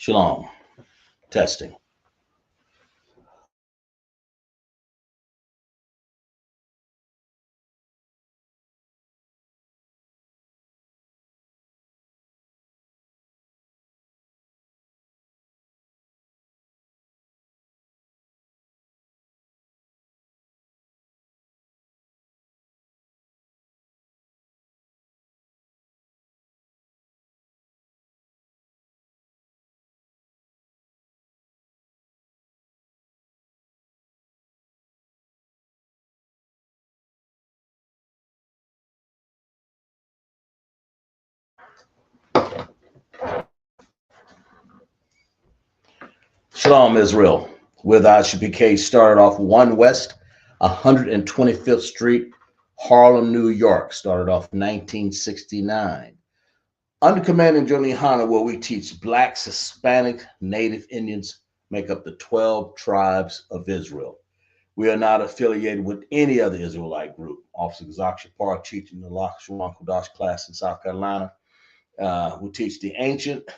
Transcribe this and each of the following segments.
Shalom. Testing. Shalom, Israel. With ISUPK started off 1 West, 125th Street, Harlem, New York. Started off 1969. Under Command and General Yahanna, where we teach Blacks, Hispanic, Native Indians make up the 12 tribes of Israel. We are not affiliated with any other Israelite group. Officer Zach Shapar teaching the Lashawan Qadash class in South Carolina. We teach the ancient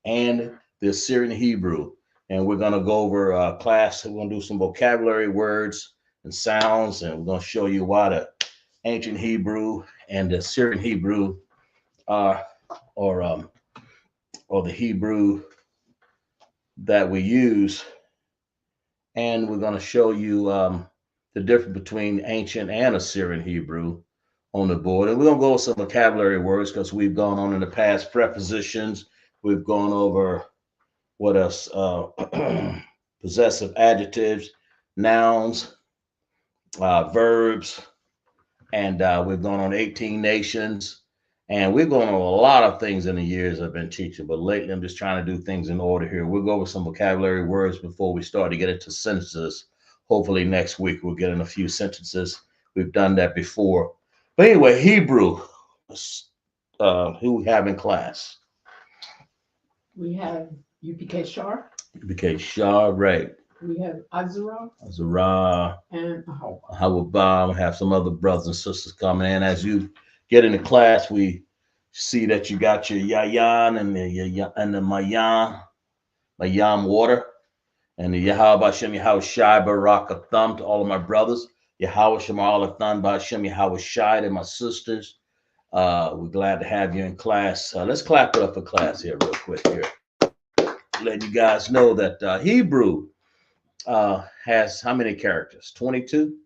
and the Assyrian Hebrew. And we're going to go over a class. We're going to do some vocabulary words and sounds, and we're going to show you why the ancient Hebrew and the Assyrian Hebrew are, or the Hebrew that we use. And we're going to show you the difference between ancient and Assyrian Hebrew on the board. And we're going to go over some vocabulary words because we've gone on in the past prepositions. We've gone over what else? Possessive adjectives, nouns, verbs, and we've gone on 18 nations. And we've gone on a lot of things in the years I've been teaching, but lately I'm just trying to do things in order here. We'll go over some vocabulary words before we start to get into sentences. Hopefully next week we'll get in a few sentences. We've done that before. But anyway, Hebrew, who we have in class? We have UPK Shar. UPK Shar, right. We have Azara and Ahawaba. We have some other brothers and sisters coming in. As you get into class, we see that you got your Yayan and the Mayam water, and the Yahweh Hashem Yahweh Shai Baraka Thumb to all of my brothers. Yahweh Shem Allah Thumb Hashem Yahweh Shai to my sisters. We're glad to have you in class. Let's clap it up for class here real quick here. Let you guys know that Hebrew has how many characters? 22?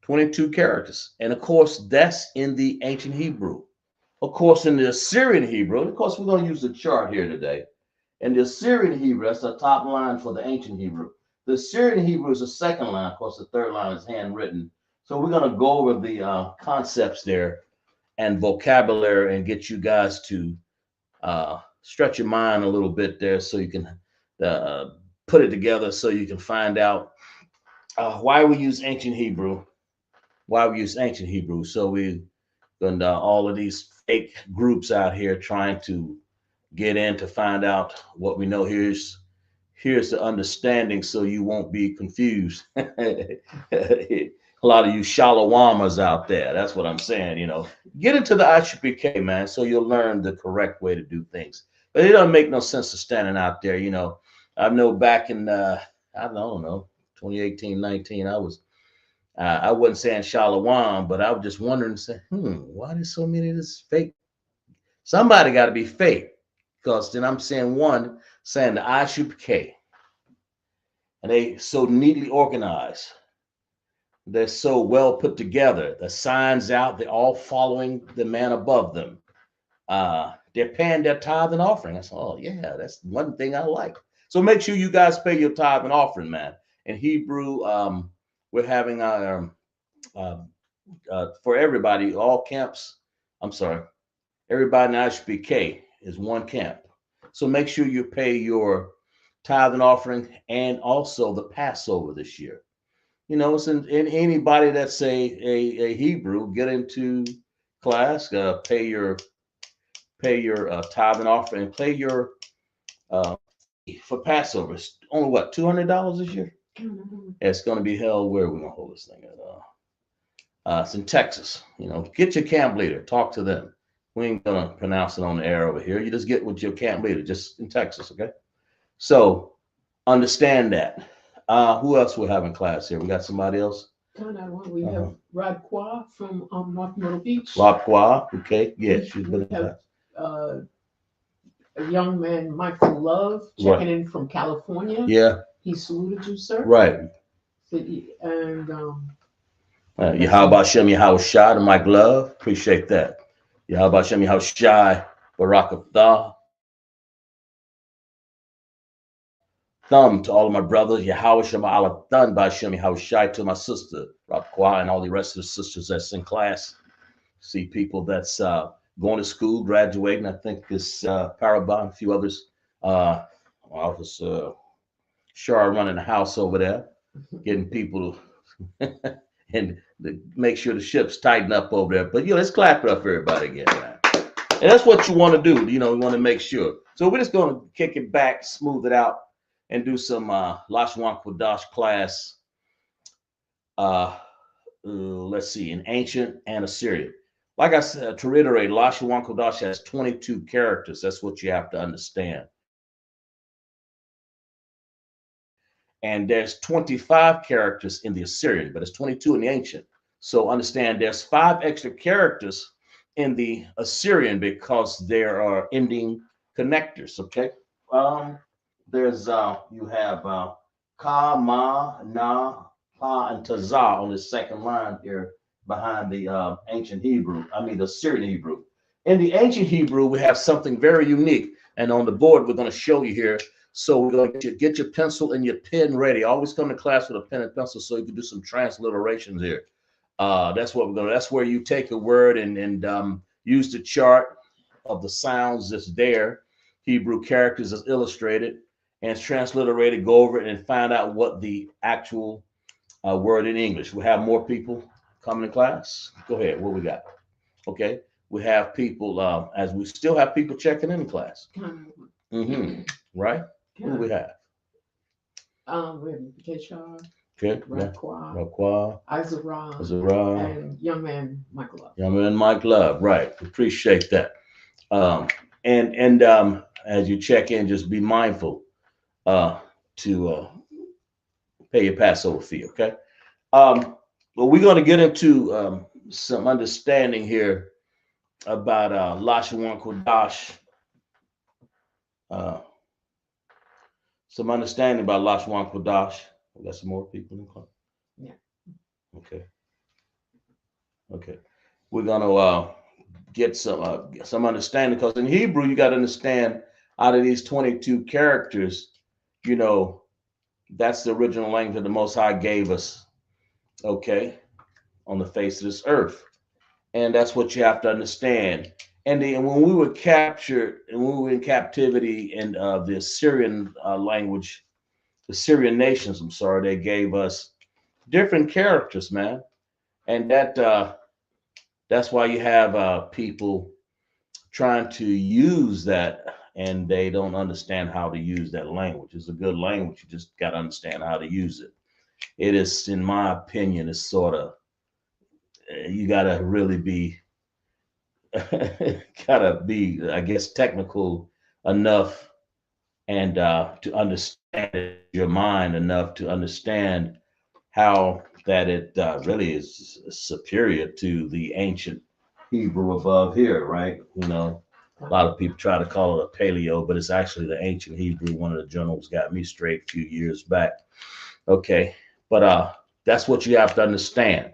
22 characters. And of course, that's in the ancient Hebrew. Of course, in the Assyrian Hebrew, of course, we're going to use the chart here today. In the Assyrian Hebrew, that's the top line for the ancient Hebrew. The Assyrian Hebrew is the second line. Of course, the third line is handwritten. So we're going to go over the concepts there and vocabulary and get you guys to stretch your mind a little bit there so you can put it together so you can find out why we use ancient Hebrew. Why we use ancient Hebrew. So we and all of these fake groups out here trying to get in to find out what we know. Here's the understanding so you won't be confused. A lot of you shalawamas out there. That's what I'm saying. You know, get into the ISUPK, man, so you'll learn the correct way to do things. But it doesn't make no sense of standing out there. You know, I know back in I don't know 2018, 19, I wasn't saying Shalawam, but I was just wondering, say, why there's so many of this fake? Somebody got to be fake, because then I'm saying saying the ISUPK, and they so neatly organized. They're so well put together. The signs out, they're all following the man above them. They're paying their tithe and offering. I said, oh yeah, that's one thing I like. So make sure you guys pay your tithe and offering, man. In Hebrew, we're having our for everybody, all camps. I'm sorry, everybody in ISUPK is one camp. So make sure you pay your tithe and offering, and also the Passover this year. You know, it's in anybody that's a Hebrew, get into class, pay your tithe and offering, and pay your for Passover. It's only what, $200 this year? Mm-hmm. It's going to be held where we're going to hold this thing at. It's in Texas. You know, get your camp leader, talk to them. We ain't gonna pronounce it on the air over here. You just get with your camp leader, just in Texas, okay? So understand that. Who else we have in class here? We got somebody else? We have Rod Qua from North Myrtle Beach. Rob Qua, okay. Yeah, she's been in We have class. a young man, Michael Love, checking in from California. Yeah. He saluted you, sir. Right. And Yahweh Shem Yahweh Shai to Mike Love. Appreciate that. Yahweh Shem Yahweh Shai Barakatah. Thumb to all of my brothers. Yahweh Shem Allah Thun by Shem Yahweh Shai to my sister, Rob Kwa, and all the rest of the sisters that's in class. See people that's going to school, graduating. I think this Parabon, a few others. I was Shar running the house over there, getting people and make sure the ship's tighten up over there. But let's clap it up for everybody again, man. And that's what you want to do. You want to make sure. So we're just going to kick it back, smooth it out, and do some Lashawan Qadash class. Let's see, in ancient and Assyrian. Like I said, to reiterate, Lashawan Qadash has 22 characters. That's what you have to understand. And there's 25 characters in the Assyrian, but it's 22 in the ancient. So understand there's 5 extra characters in the Assyrian because there are ending connectors, okay? There's you have ka, ma, na, pa, and tazah on the second line here behind the ancient Hebrew, the Assyrian Hebrew. In the ancient Hebrew, we have something very unique. And on the board, we're going to show you here. So we're going to get your pencil and your pen ready. Always come to class with a pen and pencil so you can do some transliterations here. That's what we're going to, that's where you take a word and use the chart of the sounds that's there, Hebrew characters as illustrated, and it's transliterated, go over it and find out what the actual word in English. We have more people coming to class. Go ahead. What we got? Okay. We have people, as we still have people checking in class. Right? Who do we have? We have Keshar, okay. Raquel, Azara, and young man Mike Love. Young man Mike Love, right. Appreciate that. As you check in, just be mindful to pay your Passover fee, okay? Well, we're going to get into some understanding here about Lashawan Qadash. Some understanding about Lashawan Qadash. We got some more people in the club. Yeah. Okay. Okay. We're gonna get some understanding because in Hebrew you got to understand out of these 22 characters, that's the original language that the Most High gave us. Okay, on the face of this earth, and that's what you have to understand. And when we were captured and when we were in captivity in the Assyrian language, the Syrian nations, they gave us different characters, man. And that's why you have people trying to use that and they don't understand how to use that language. It's a good language. You just got to understand how to use it. It is, in my opinion, it's sort of, you got to really be, I guess, technical enough and to understand your mind enough to understand how that it really is superior to the ancient Hebrew above here, right? A lot of people try to call it a paleo, but it's actually the ancient Hebrew. One of the journals got me straight a few years back. Okay, but that's what you have to understand.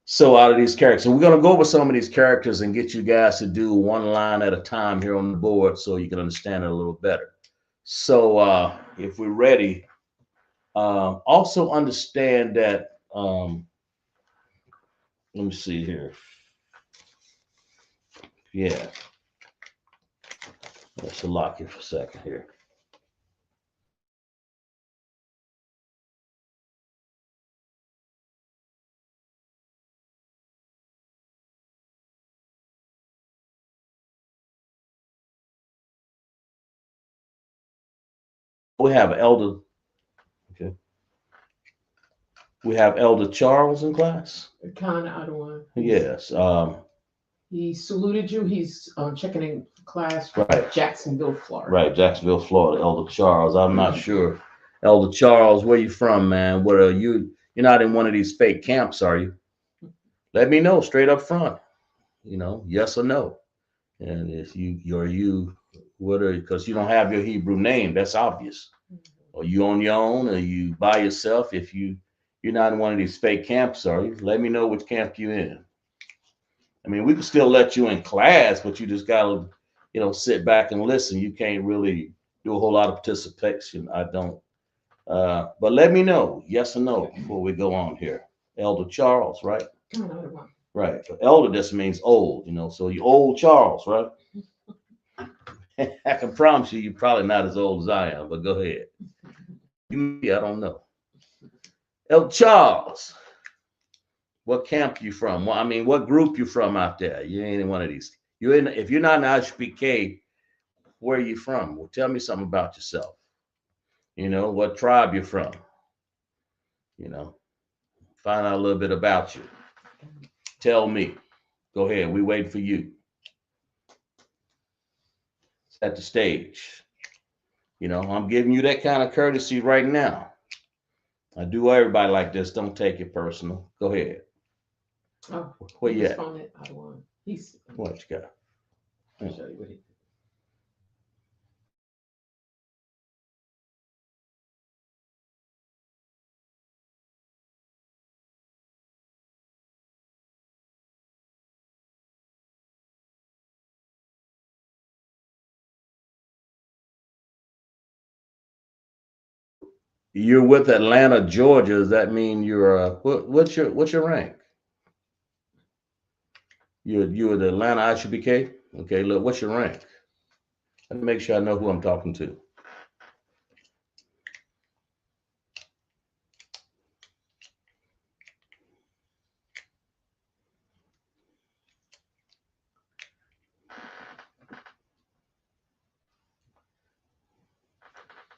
So out of these characters, and we're going to go over some of these characters and get you guys to do one line at a time here on the board so you can understand it a little better. So if we're ready, also understand that, let me see here. Yeah. Let's lock it for a second here. We have Elder. Okay. We have Elder Charles in class. Kind of, I don't want. Yes. He saluted you. He's checking in class from Right. Jacksonville, Florida. Right, Jacksonville, Florida. Elder Charles. I'm not sure. Elder Charles, where you from, man? What are you? You're not in one of these fake camps, are you? Let me know straight up front. Yes or no. And if you, what are, because you don't have your Hebrew name, that's obvious. Or you on your own, or you by yourself. If you're not in one of these fake camps, are you? Let me know which camp you in. I mean, we can still let you in class, but you just gotta, sit back and listen. You can't really do a whole lot of participation. I don't. But let me know, yes or no, before we go on here. Elder Charles, right? Another one. Right. Elder just means old, so you old Charles, right? I can promise you, you're probably not as old as I am, but go ahead. I don't know. El Charles, what camp you from? Well, I mean, what group you from out there? You ain't in one of these. If you're not in ISUPK, where are you from? Well, tell me something about yourself. What tribe you're from. You know, Find out a little bit about you. Tell me. Go ahead. We wait for you. Set the stage. I'm giving you that kind of courtesy right now. I do everybody like this. Don't take it personal. Go ahead. Oh, Where you he's at? from it. I want. He's. What you got? I'll show you what he. You're with Atlanta, Georgia. Does that mean you're what's your rank? You're the Atlanta ISUPK? Okay, look, what's your rank? Let me make sure I know who I'm talking to.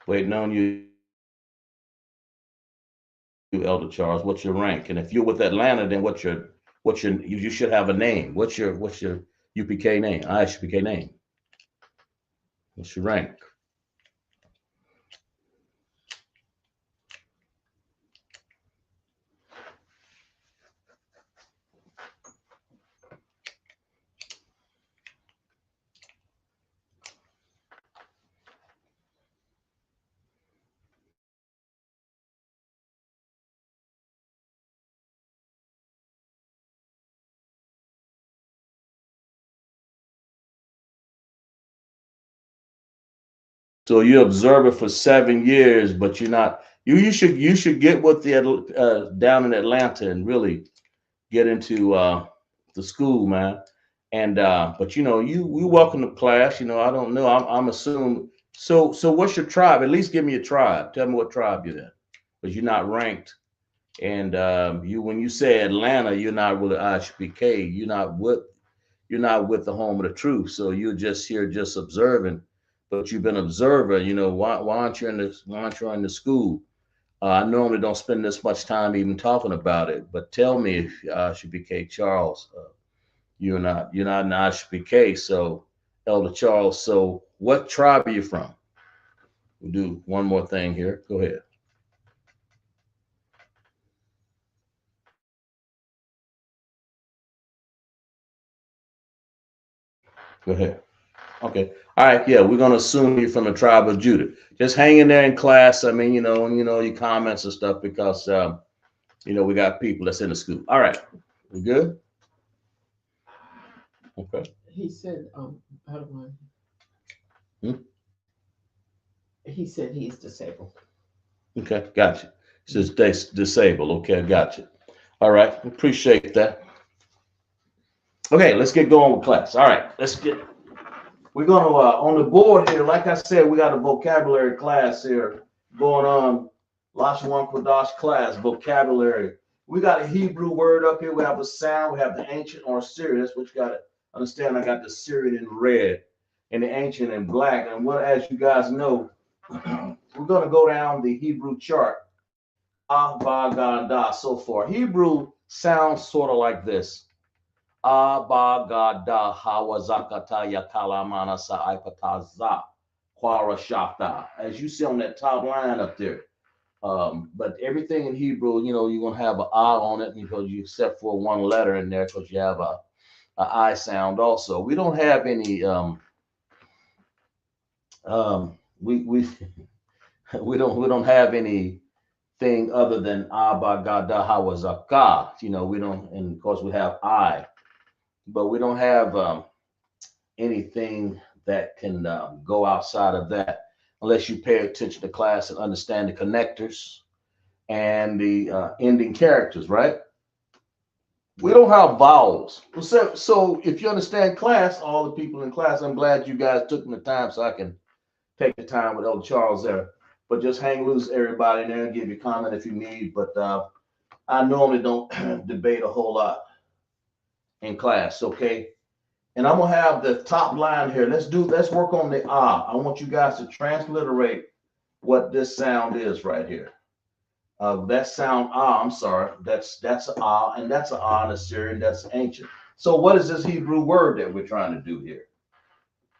Waiting on you, Elder Charles. What's your rank? And if you're with Atlanta, then you should have a name. What's your UPK name? ISUPK name. What's your rank? So you observe it for 7 years, but you're not. You should get with the down in Atlanta and really get into the school, man. And but you welcome to class. I don't know. I'm assuming. So what's your tribe? At least give me a tribe. Tell me what tribe you're in, because you're not ranked. And when you say Atlanta, you're not with ISPK. You're not with the home of the truth. So you're just here just observing. But you've been an observer. Why aren't you in this? Why aren't you in the school? I normally don't spend this much time even talking about it, but tell me if ISUPK Charles, you're not an ISUPK. So Elder Charles, so what tribe are you from? We'll do one more thing here. Go ahead. Go ahead. Okay. All right. Yeah, we're gonna assume you're from the tribe of Judah. Just hang in there in class. I mean, and your comments and stuff, because we got people that's in the school. All right. We good? Okay. He said, I don't mind. Hmm? He said he's disabled. Okay. Gotcha. Says disabled. Okay, I got you. All right. Appreciate that. Okay, let's get going with class. All right, we're gonna on the board here. Like I said, we got a vocabulary class here going on. Lashawan Qadash class vocabulary. We got a Hebrew word up here. We have a sound. We have the ancient or Syrian. That's what you gotta understand. I got the Syrian in red and the ancient in black. And as you guys know, we're gonna go down the Hebrew chart. Ah, va, ga, da, so far. Hebrew sounds sort of like this. Abagada hawazakata yakalamana saipataza quarashata. As you see on that top line up there. But everything in Hebrew, you know, you're gonna have an I on it because you except for one letter in there because you have a I sound also. We don't have any we we don't have anything other than Abba Gada Hawazaka. You know, we don't, and of course we have I, but we don't have anything that can go outside of that unless you pay attention to class and understand the connectors and the ending characters, right? We don't have vowels. So if you understand class, all the people in class, I'm glad you guys took the time so I can take the time with Elder Charles there. But just hang loose, everybody, there and give your comment if you need. But I normally don't debate a whole lot in class, okay? And I'm gonna have the top line here. Let's work on the ah. I want you guys to transliterate what this sound is right here. That sound ah, I'm sorry, that's a ah, and that's a ah in Assyrian, that's ancient. So what is this Hebrew word that we're trying to do here?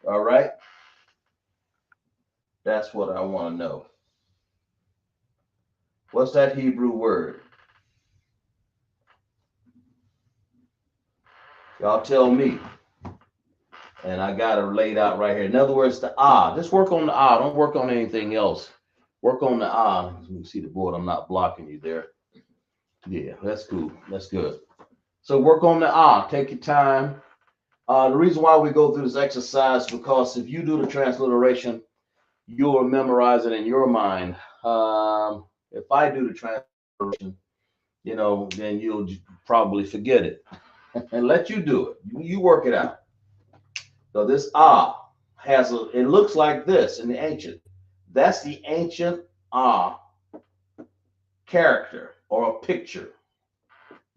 All right, that's what I want to know. What's that Hebrew word? Y'all tell me. And I got it laid out right here. In other words, the ah. Just work on the ah. Don't work on anything else. Work on the ah. You can see the board. I'm not blocking you there. Yeah, that's cool. That's good. So work on the ah. Take your time. The reason why we go through this exercise is because if you do the transliteration, you'll memorize it in your mind. If I do the transliteration, you know, then you'll probably forget it. And let you do it. You work it out. So this ah has a, it looks like this in the ancient. That's the ancient ah character or a picture.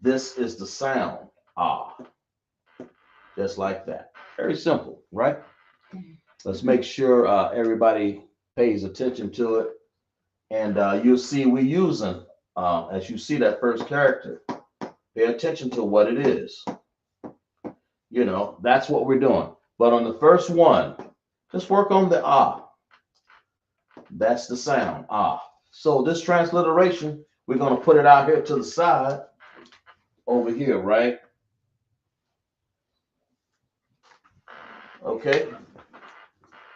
This is the sound ah, just like that. Very simple, right? Let's make sure everybody pays attention to it. And you'll see we using, as you see that first character, pay attention to what it is. You know, that's what we're doing. But on the first one, just work on the ah. That's the sound, ah. So this transliteration, we're going to put it out here to the side over here, right? Okay.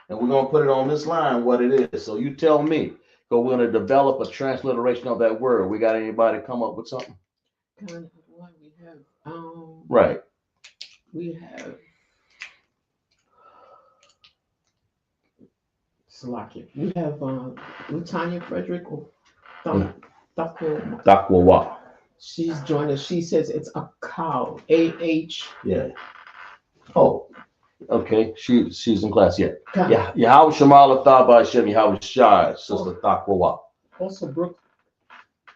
And we're going to put it on this line, what it is. So you tell me, because we're going to develop a transliteration of that word. We got anybody come up with something? What we have, Right. we have Slovakia. We have Latanya Frederick or Dakwawa. She's joined us. She says it's a cow. AH. Yeah. Oh, okay. She's in class. Yeah. Cow. Yeah. Yahweh Shemala Thaba Hashem Yahweh Shai, Sister Dakwawa. Also Brooke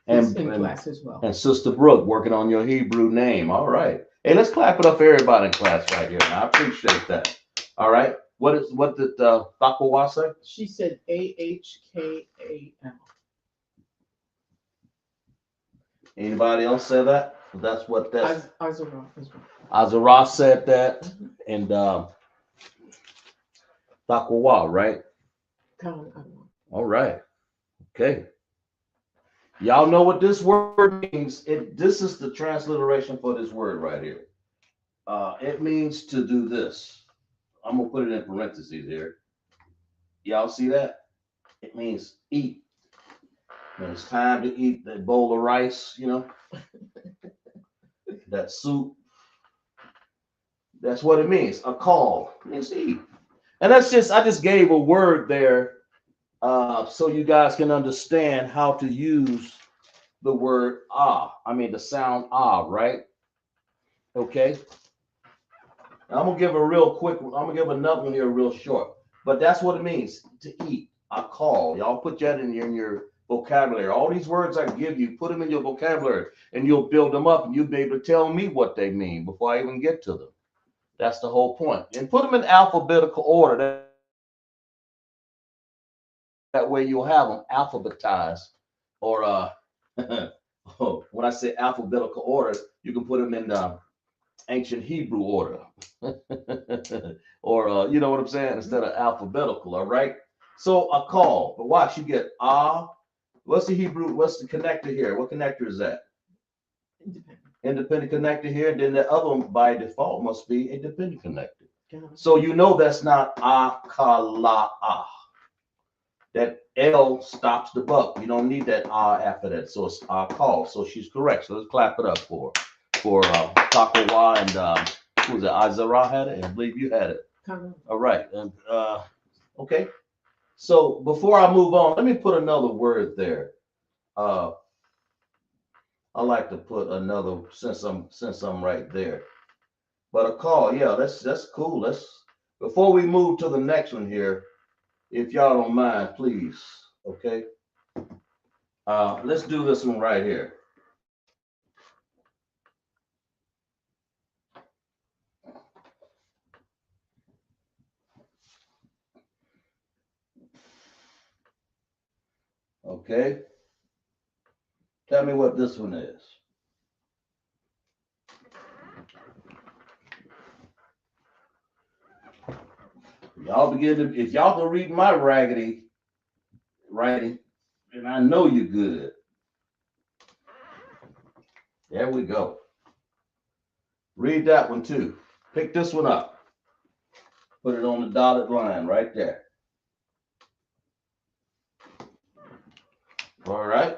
is in class as well. And Sister Brooke working on your Hebrew name. All right. Hey, let's clap it up for everybody in class right here. I appreciate that. All right. What did Dakwawa say? She said AHKAL. Anybody else say that? That's what that's. Azarah as well. Azarah said that, and Dakwawa, right? All right. Okay. Y'all know what this word means. This is the transliteration for this word right here. It means to do this. I'm gonna put it in parentheses here. Y'all see that? It means eat. When it's time to eat that bowl of rice, you know, that soup. That's what it means. A call. It means to eat. And I just gave a word there so you guys can understand how to use the word ah. I mean the sound ah, right? Okay. Now I'm gonna give a real quick. I'm gonna give another one here real short. But that's what it means to eat. A call. Y'all put that in your vocabulary. All these words I give you, put them in your vocabulary, and you'll build them up, and you'll be able to tell me what they mean before I even get to them. That's the whole point. And put them in alphabetical order. That way you'll have them alphabetized, or when I say alphabetical order, you can put them in ancient Hebrew order, or you know what I'm saying, instead of alphabetical. All right. So a call, but watch, you get ah. What's the Hebrew? What's the connector here? What connector is that? Independent. Independent connector here. Then the other one by default must be a dependent connector. Got it. So you know that's not akala ah. That L stops the buck. You don't need that ah after that. So it's call. So she's correct. So let's clap it up for Takawa and who was it? Azara had it, and I believe you had it. All right. And okay. So before I move on, let me put another word there. Uh, I like to put another since I'm right there. But a call, yeah, that's cool. Let's before we move to the next one here, if y'all don't mind, please. Okay. Let's do this one right here. Okay. Tell me what this one is. Y'all begin to, if y'all can read my raggedy writing, then I know you're good. There we go. Read that one too. Pick this one up. Put it on the dotted line right there. All right.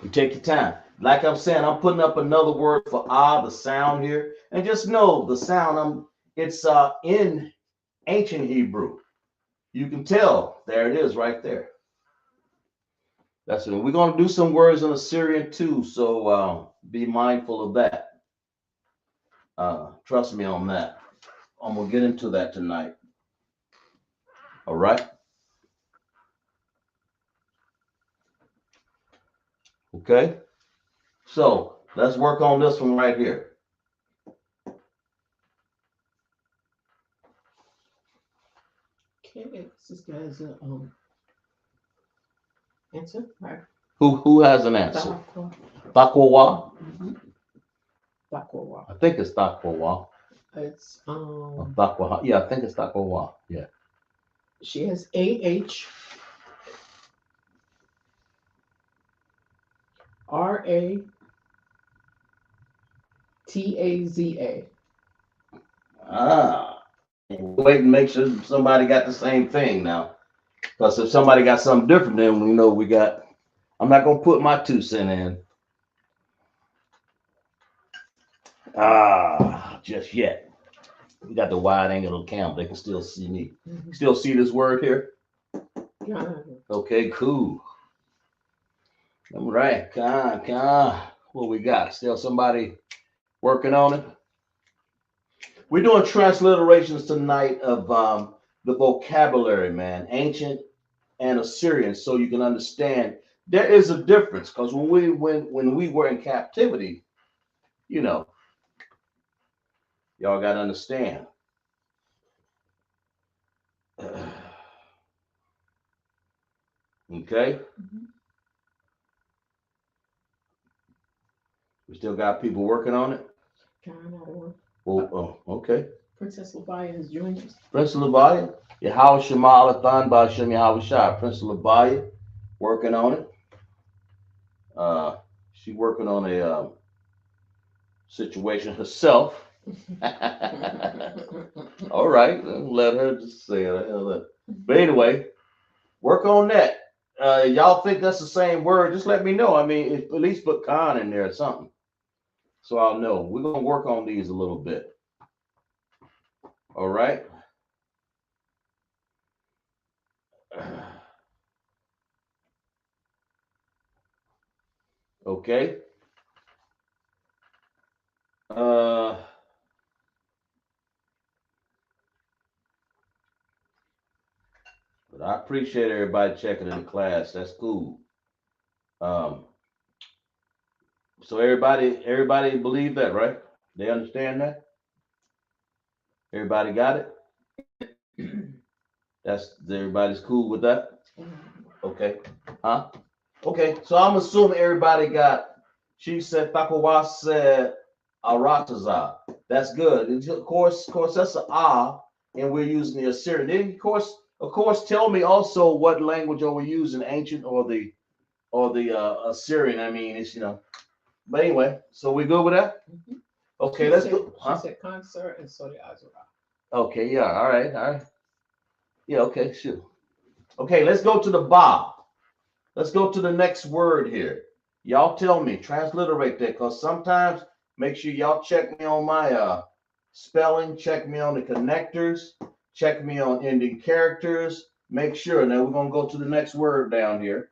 You take your time. Like I'm saying, I'm putting up another word for the sound here. And just know the sound, it's in ancient Hebrew. You can tell. There it is right there. That's it. We're going to do some words in Assyrian too, so be mindful of that. Trust me on that. I'm going to get into that tonight. All right. Okay. So let's work on this one right here. Okay, sister has a answer, right? Who has an answer? Bakwa. Takwa? Bakwa. I think it's Takwa. It's Takwa. Yeah, I think it's Takwa. Yeah. she has AHRATAZA. Wait and make sure somebody got the same thing now. Because if somebody got something different, then we know we got. I'm not gonna put my 2 cents in. Just yet. We got the wide angle of the camera. They can still see me. Mm-hmm. Still see this word here? Yeah. Okay, cool. All right, what we got? Still somebody working on it? We're doing transliterations tonight of the vocabulary, man, ancient and Assyrian, so you can understand there is a difference. Because when we were in captivity, you know, y'all got to understand. Okay. Mm-hmm. We still got people working on it. Well, okay. Princess Labaya has joined us. Princess Labaya, Yahweh Shema Alathan Bashem Yahweh Shah. Princess Labaya working on it. She working on a situation herself. All right, let her just say it. But anyway, work on that. Y'all think that's the same word? Just let me know. I mean, at least put con in there or something, so I'll know. We're gonna work on these a little bit. All right. Okay. But I appreciate everybody checking in the class. That's cool. Um, so everybody believe that, right? They understand that? Everybody got it? Everybody's cool with that? Mhm. Okay. Huh? Okay. So I'm assuming everybody got. She said Takawa said Arataza. That's good. And of course, that's an ah, and we're using the Assyrian. Then of course, tell me also what language are we using, ancient or the Assyrian. I mean, it's. But anyway, so we good with that? Mhm. Okay, She let's said go. she Huh? said concert and Sodi Azura. Okay, yeah, all right, all right. Yeah, okay, sure. Okay, let's go to the ba. Let's go to the next word here. Y'all tell me, transliterate that, because sometimes make sure y'all check me on my spelling, check me on the connectors, check me on ending characters. Make sure. Now we're gonna go to the next word down here.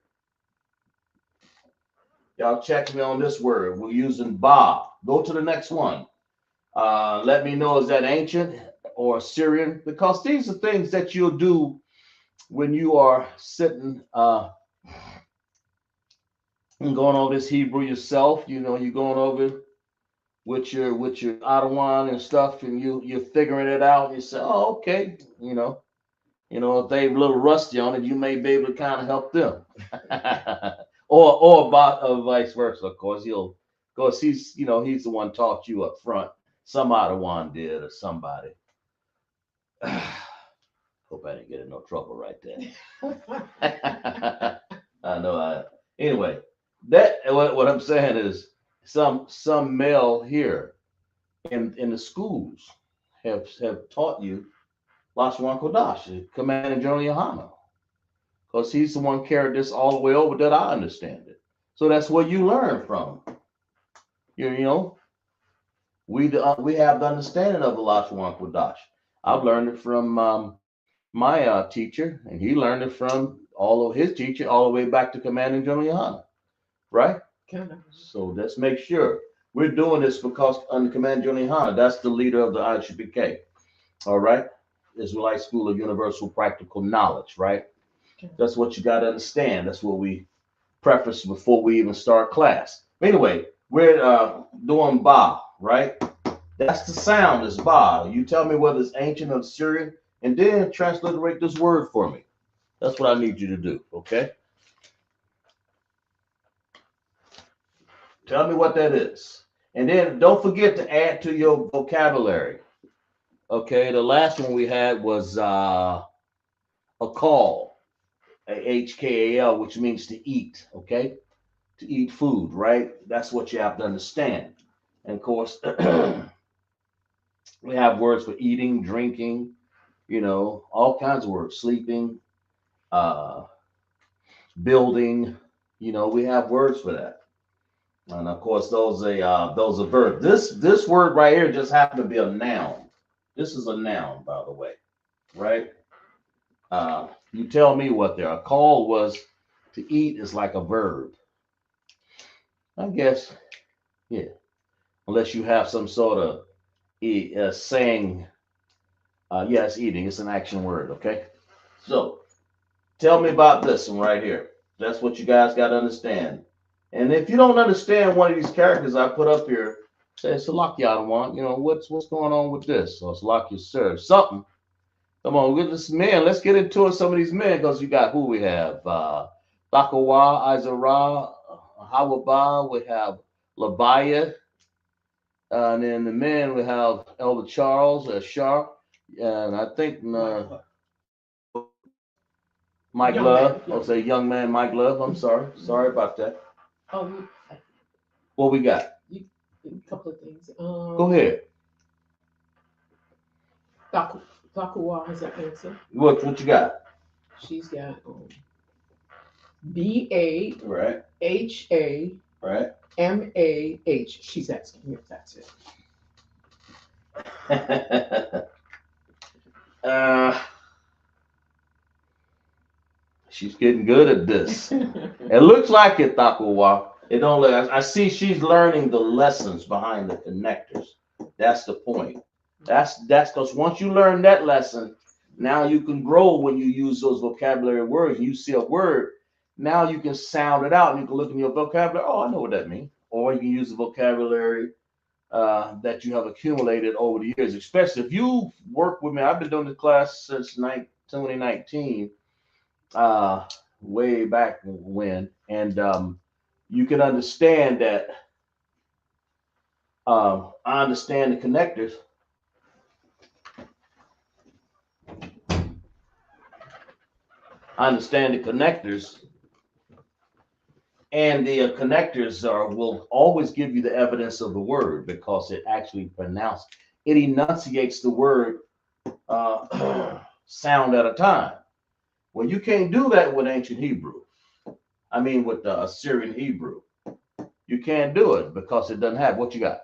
Y'all check me on this word. We're using ba. Go to the next one. Let me know, is that ancient or Syrian? Because these are things that you'll do when you are sitting and going over this Hebrew yourself. You're going over with your Ottawa and stuff, and you're figuring it out. And you say, oh, okay. If they're a little rusty on it, you may be able to kind of help them, or vice versa. Of course, he's the one taught you up front. Some Ottawa did, or somebody. Hope I didn't get in no trouble right there. I know I. Anyway, what I'm saying is some male here in the schools have taught you Lashawan Qadash, Commanding General Yahanna, because he's the one carried this all the way over that I understand it. So that's where you learn from. You know, we have the understanding of the Lashawan Qadash. I've learned it from my teacher, and he learned it from all of his teacher, all the way back to Commanding General Yahanna, right? Kind of. So let's make sure we're doing this because under Command General Yahanna, that's the leader of the ISUPK. All right, Israelite School of Universal Practical Knowledge, right? That's what you got to understand. That's what we preface before we even start class. Anyway, we're doing ba, right? That's the sound, is ba. You tell me whether it's ancient or Syrian, and then transliterate this word for me. That's what I need you to do, okay? Tell me what that is. And then don't forget to add to your vocabulary. Okay, the last one we had was a call, HKAL, which means to eat, okay? To eat food, right? That's what you have to understand. And of course, we have words for eating, drinking, all kinds of words, sleeping, uh, building, we have words for that. And of course, those are verbs. This word right here just happened to be a noun. This is a noun, by the way, right? You tell me what there. A call was to eat is like a verb, I guess. Yeah, unless you have some sort of saying. Yeah, it's eating. It's an action word. Okay. So tell me about this one right here. That's what you guys got to understand. And if you don't understand one of these characters I put up here, say Salaki Adawan, what's going on with this? Or Salaki Sir, something. Come on, with this men. Let's get into it. Some of these men, because you got who we have. Takawa, Izara, Hawaba, we have Labaya, and then the men we have Elder Charles, Shar, and I think Mike Young man. Love. I'll say young man Mike Love. I'm sorry. Sorry about that. Um, What we got? a couple of things. Go ahead. Taku, Takuwa has an answer. What you got? She's got B Right. A H Right. A MAH. She's asking if that's it. uh, she's getting good at this. It looks like it, Takawa. It don't look. I see she's learning the lessons behind the connectors. That's the point. That's because once you learn that lesson, now you can grow when you use those vocabulary words. You see a word, now you can sound it out and you can look in your vocabulary. Oh, I know what that means. Or you can use the vocabulary that you have accumulated over the years, especially if you work with me. I've been doing this class since 2019, way back when, and you can understand that. I understand the connectors. I understand the connectors, and the connectors will always give you the evidence of the word because it actually pronounces, it enunciates the word sound at a time. Well, you can't do that with ancient Hebrew. I mean, with the Assyrian Hebrew, you can't do it because it doesn't have what you got.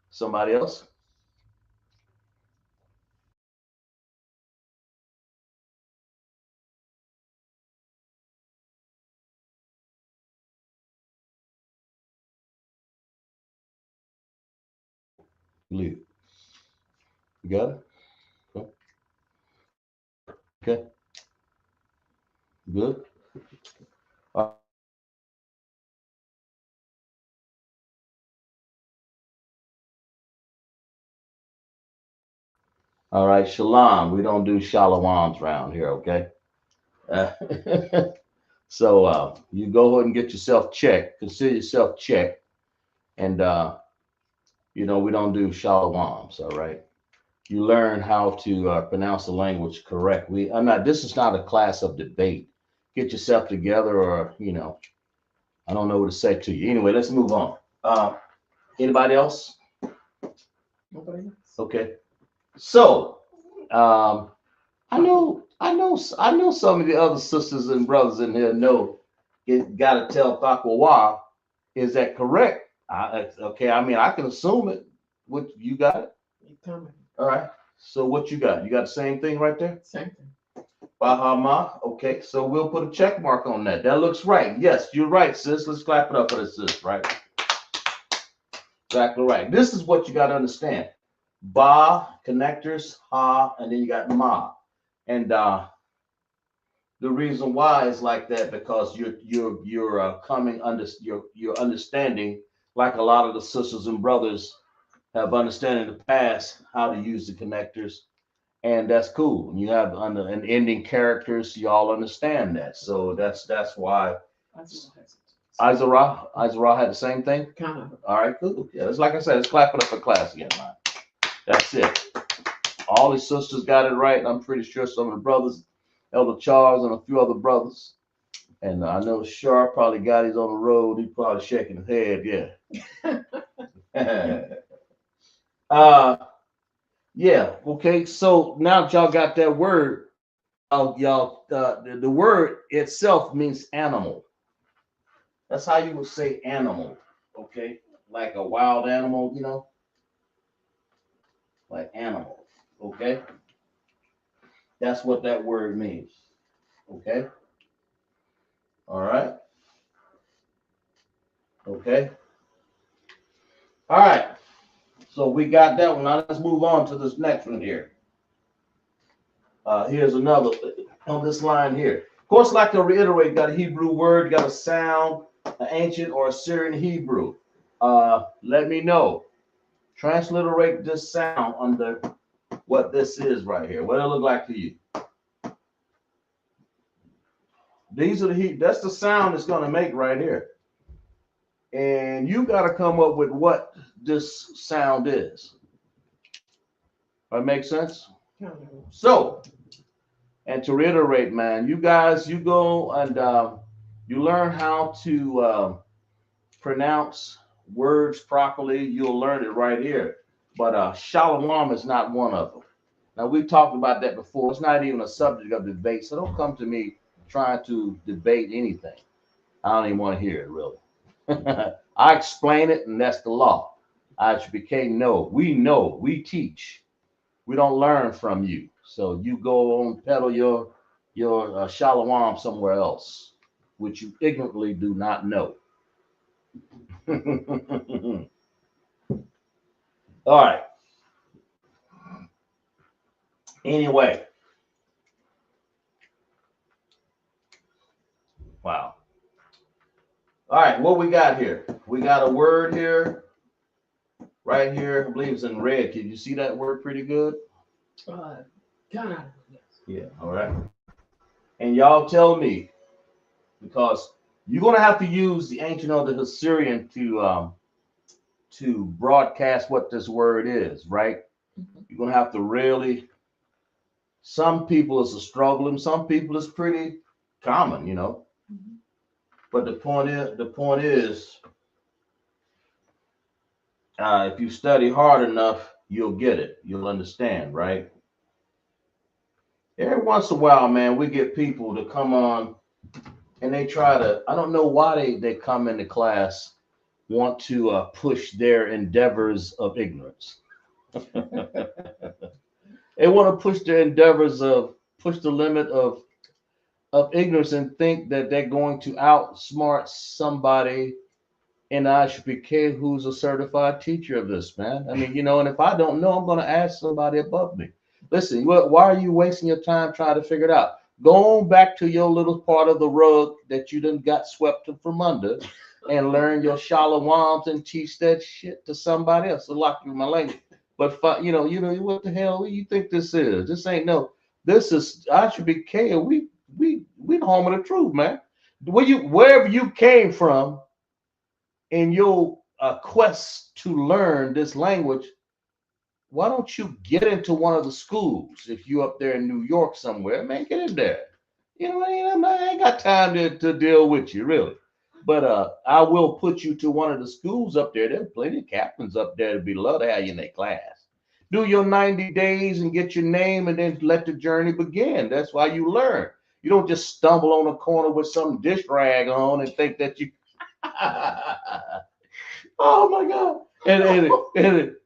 Somebody else? Leave. You got it? Okay. Okay. Good. Uh, all right, shalom. We don't do shalawams around here, okay? Uh, so you go ahead and get yourself checked. Consider yourself checked, and we don't do shalawams. All right. You learn how to pronounce the language correctly. I'm not. This is not a class of debate. Get yourself together, or I don't know what to say to you. Anyway, let's move on. Anybody else? Nobody else. Okay. So, I know some of the other sisters and brothers in here know it. Got to tell Thakwa. Is that correct? Okay. I mean, I can assume it. What you got it? You coming? All right. So what you got? You got the same thing right there? Same thing. Bahama. Okay. So we'll put a check mark on that. That looks right. Yes, you're right, sis. Let's clap it up for this, sis. Right. Exactly right. This is what you got to understand. Ba, connectors, ha, and then you got ma. And the reason why is like that because you're coming under you're understanding, like a lot of the sisters and brothers have understood in the past how to use the connectors, and that's cool. You have under an ending characters, you all understand that. So that's why Izara had the same thing. Kind of. All right, cool. Yeah, it's like I said, let's clap it up for class again, man. That's it. All the sisters got it right. I'm pretty sure some of the brothers, Elder Charles and a few other brothers. And I know Sharp probably got his on the road. He's probably shaking his head. Yeah. Yeah. Okay. So now that y'all got that word, the word itself means animal. That's how you would say animal. Okay. Like a wild animal, like animal. Okay. That's what that word means. Okay. All right. Okay. All right. So we got that one. Now let's move on to this next one here. Here's another on this line here. Of course, like to reiterate, got a Hebrew word, got a sound, an ancient or Assyrian Hebrew. Let me know. Transliterate this sound under what this is right here. What it look like to you? These are that's the sound it's going to make right here. And you got to come up with what this sound is. That makes sense? So, and to reiterate, man, you guys, you go and you learn how to pronounce words properly. You'll learn it right here. But shalom is not one of them. Now, we've talked about that before. It's not even a subject of debate. So don't come to me trying to debate anything. I don't even want to hear it, really. I explain it, and that's the law. ISUPK know. We teach. We don't learn from you. So you go on peddle your shalom somewhere else, which you ignorantly do not know. All right. Anyway. Wow. All right, what we got here? We got a word here, right here. I believe it's in red. Can you see that word pretty good? Canada. Yes. Yeah, all right. And y'all tell me, because you're gonna have to use the ancient of the Assyrian to broadcast what this word is, right? Mm-hmm. You're gonna have to really. Some people it's a struggle, and some people it's pretty common, you know. Mm-hmm. But the point is, if you study hard enough, you'll get it. You'll understand, right? Every once in a while, man, we get people to come on and they try to. I don't know why they come into class want to push their endeavors of ignorance. They want to push their endeavors of push the limit of ignorance and think that they're going to outsmart somebody in ISUPK who's a certified teacher of this, man. I mean, you know, and if I don't know, I'm going to ask somebody above me. Listen, why are you wasting your time trying to figure it out? Go on back to your little part of the rug that you done got swept from under and learn your shalawams and teach that shit to somebody else. So lock you in my language. But what the hell you think this is? This ain't no. This is ISUPK. We the home of the truth, man. Wherever you came from in your quest to learn this language, why don't you get into one of the schools if you up there in New York somewhere, man, get in there. You know, I ain't got time to deal with you, really. But I will put you to one of the schools up there. There's plenty of captains up there to be love to have you in their class. Do your 90 days and get your name and then let the journey begin. That's why you learn. You don't just stumble on a corner with some dish rag on and think that you oh my God.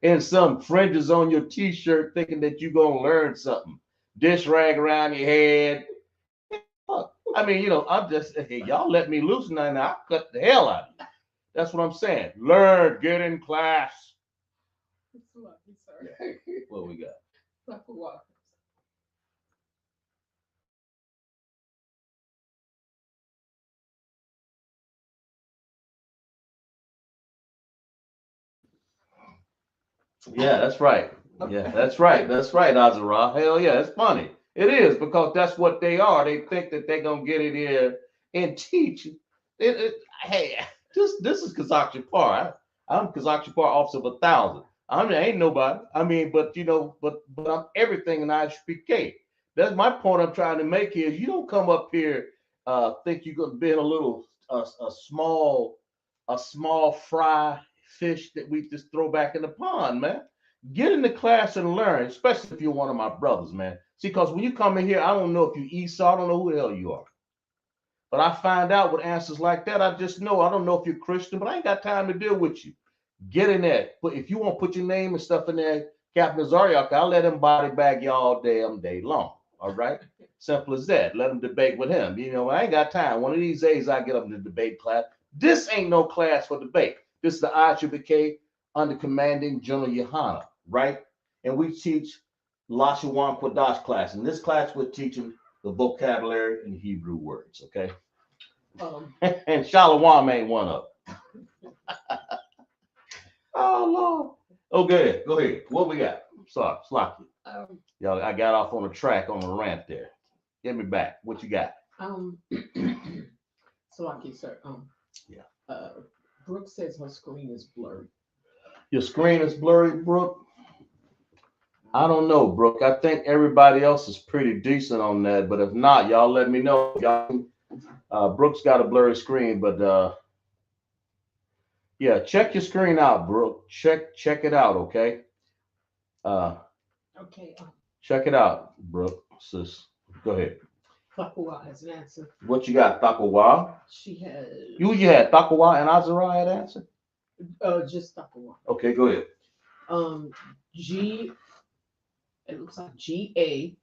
And some fringes on your t-shirt thinking that you're gonna learn something. Dish rag around your head. Fuck. I mean, I'm just hey, y'all let me loose now, I'll cut the hell out of you. That's what I'm saying. Learn, get in class. It's lucky, sir. What we got? Lucky walkers. Yeah, that's right. Yeah, that's right. That's right, Azara. Hell yeah, it's funny. It is because that's what they are. They think that they're gonna get in here and teach. Hey, this is Kazakh Japar. I'm Kazakh Japar, officer of 1,000. Ain't nobody. I mean, but I'm everything in ISPK. That's my point I'm trying to make here. You don't come up here think you're gonna be in a little a small fry fish that we just throw back in the pond, man. Get in the class and learn, especially if you're one of my brothers, man. See, because when you come in here, I don't know if you Esau, I don't know who the hell you are. But I find out with answers like that, I just know. I don't know if you're Christian, but I ain't got time to deal with you. Get in there. But if you want to put your name and stuff in there, Captain Zariak, I'll let him body bag you all damn day long. All right? Simple as that. Let him debate with him. I ain't got time. One of these days I get up in the debate class. This ain't no class for debate. This is the ISUPK under commanding General Yahanna, right? And we teach Lashawan Qadash class. In this class, we're teaching the vocabulary and Hebrew words, okay? And Shalom ain't one of them. Oh Lord. Okay, go ahead. What we got? Sorry, Slocky. Y'all, I got off on a track on a rant there. Get me back. What you got? Slocky, sir. Yeah. Brooke says her screen is blurry. Your screen is blurry, Brooke? I don't know, Brooke. I think everybody else is pretty decent on that, but if not, y'all let me know. Y'all, Brooke's got a blurry screen, but yeah, check your screen out, Brooke. Check it out, okay? Okay. Check it out, Brooke. Sis, go ahead. Thakuwa has an answer. What you got, Thakuwa? She has. You had Thakuwa and Azariah had answer? Just Thakuwa. Okay, go ahead. It looks like GATHAL.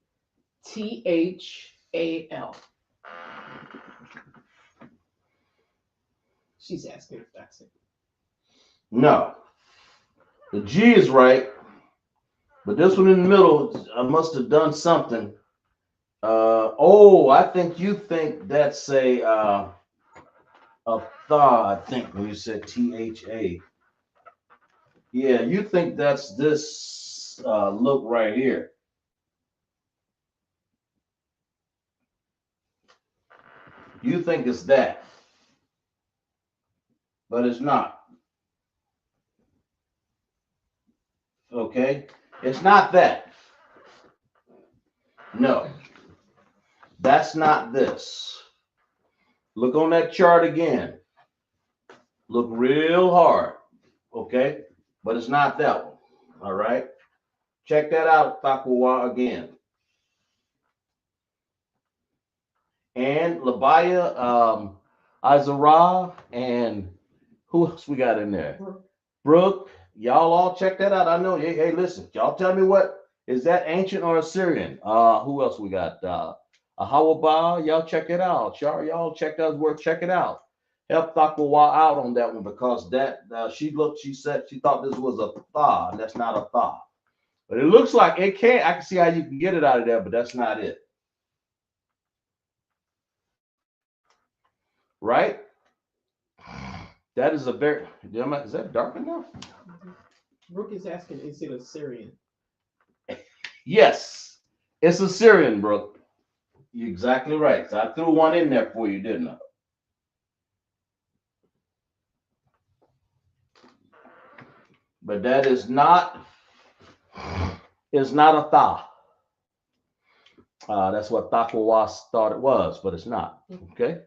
She's asking if that's it. No. The G is right, but this one in the middle, I must have done something. I think you think that's a thaw, I think, when you said THA. Yeah, you think that's this look right here. You think it's that, but it's not. Okay? It's not that. No, that's not this. Look on that chart again. Look real hard. Okay? But it's not that one. All right? Check that out, Takawa, again. And Labaya, Izara, and who else we got in there? Brooke, y'all all check that out. I know. Hey, listen, y'all tell me what is that ancient or Assyrian? Who else we got? Ahawaba, y'all check it out. Y'all check that word, check it out. Help Takawa out on that one because that she said she thought this was a thaw, and that's not a thaw. But it looks like it can't. I can see how you can get it out of there, but that's not it. Right? That is a very. Is that dark enough? Brooke is asking, is it Assyrian? Yes, it's Assyrian, Brooke. You're exactly right. So I threw one in there for you, didn't I? But that is not. It's not a tha. That's what Thakowas thought it was, but it's not. Okay.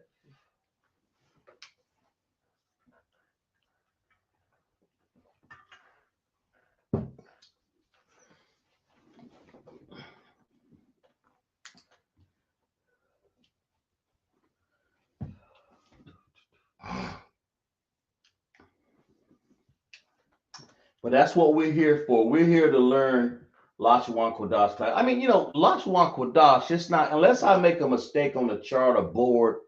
But that's what we're here for. We're here to learn Lashawan Qadash. I mean, Lashawan Qadash, it's not, unless I make a mistake on the chart or board,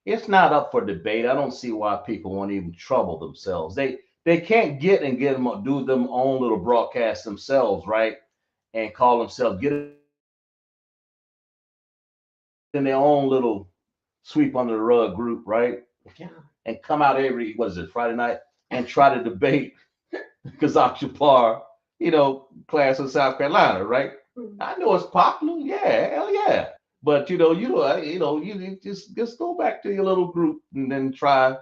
it's not up for debate. I don't see why people want to even trouble themselves. They can't get them, do them own little broadcast themselves, right? And call themselves, get in their own little sweep under the rug group, right? Yeah. And come out every, what is it, Friday night, and try to debate Kazakh Shapar, class in South Carolina, right? I know it's popular, yeah, hell yeah. But you just go back to your little group and then try.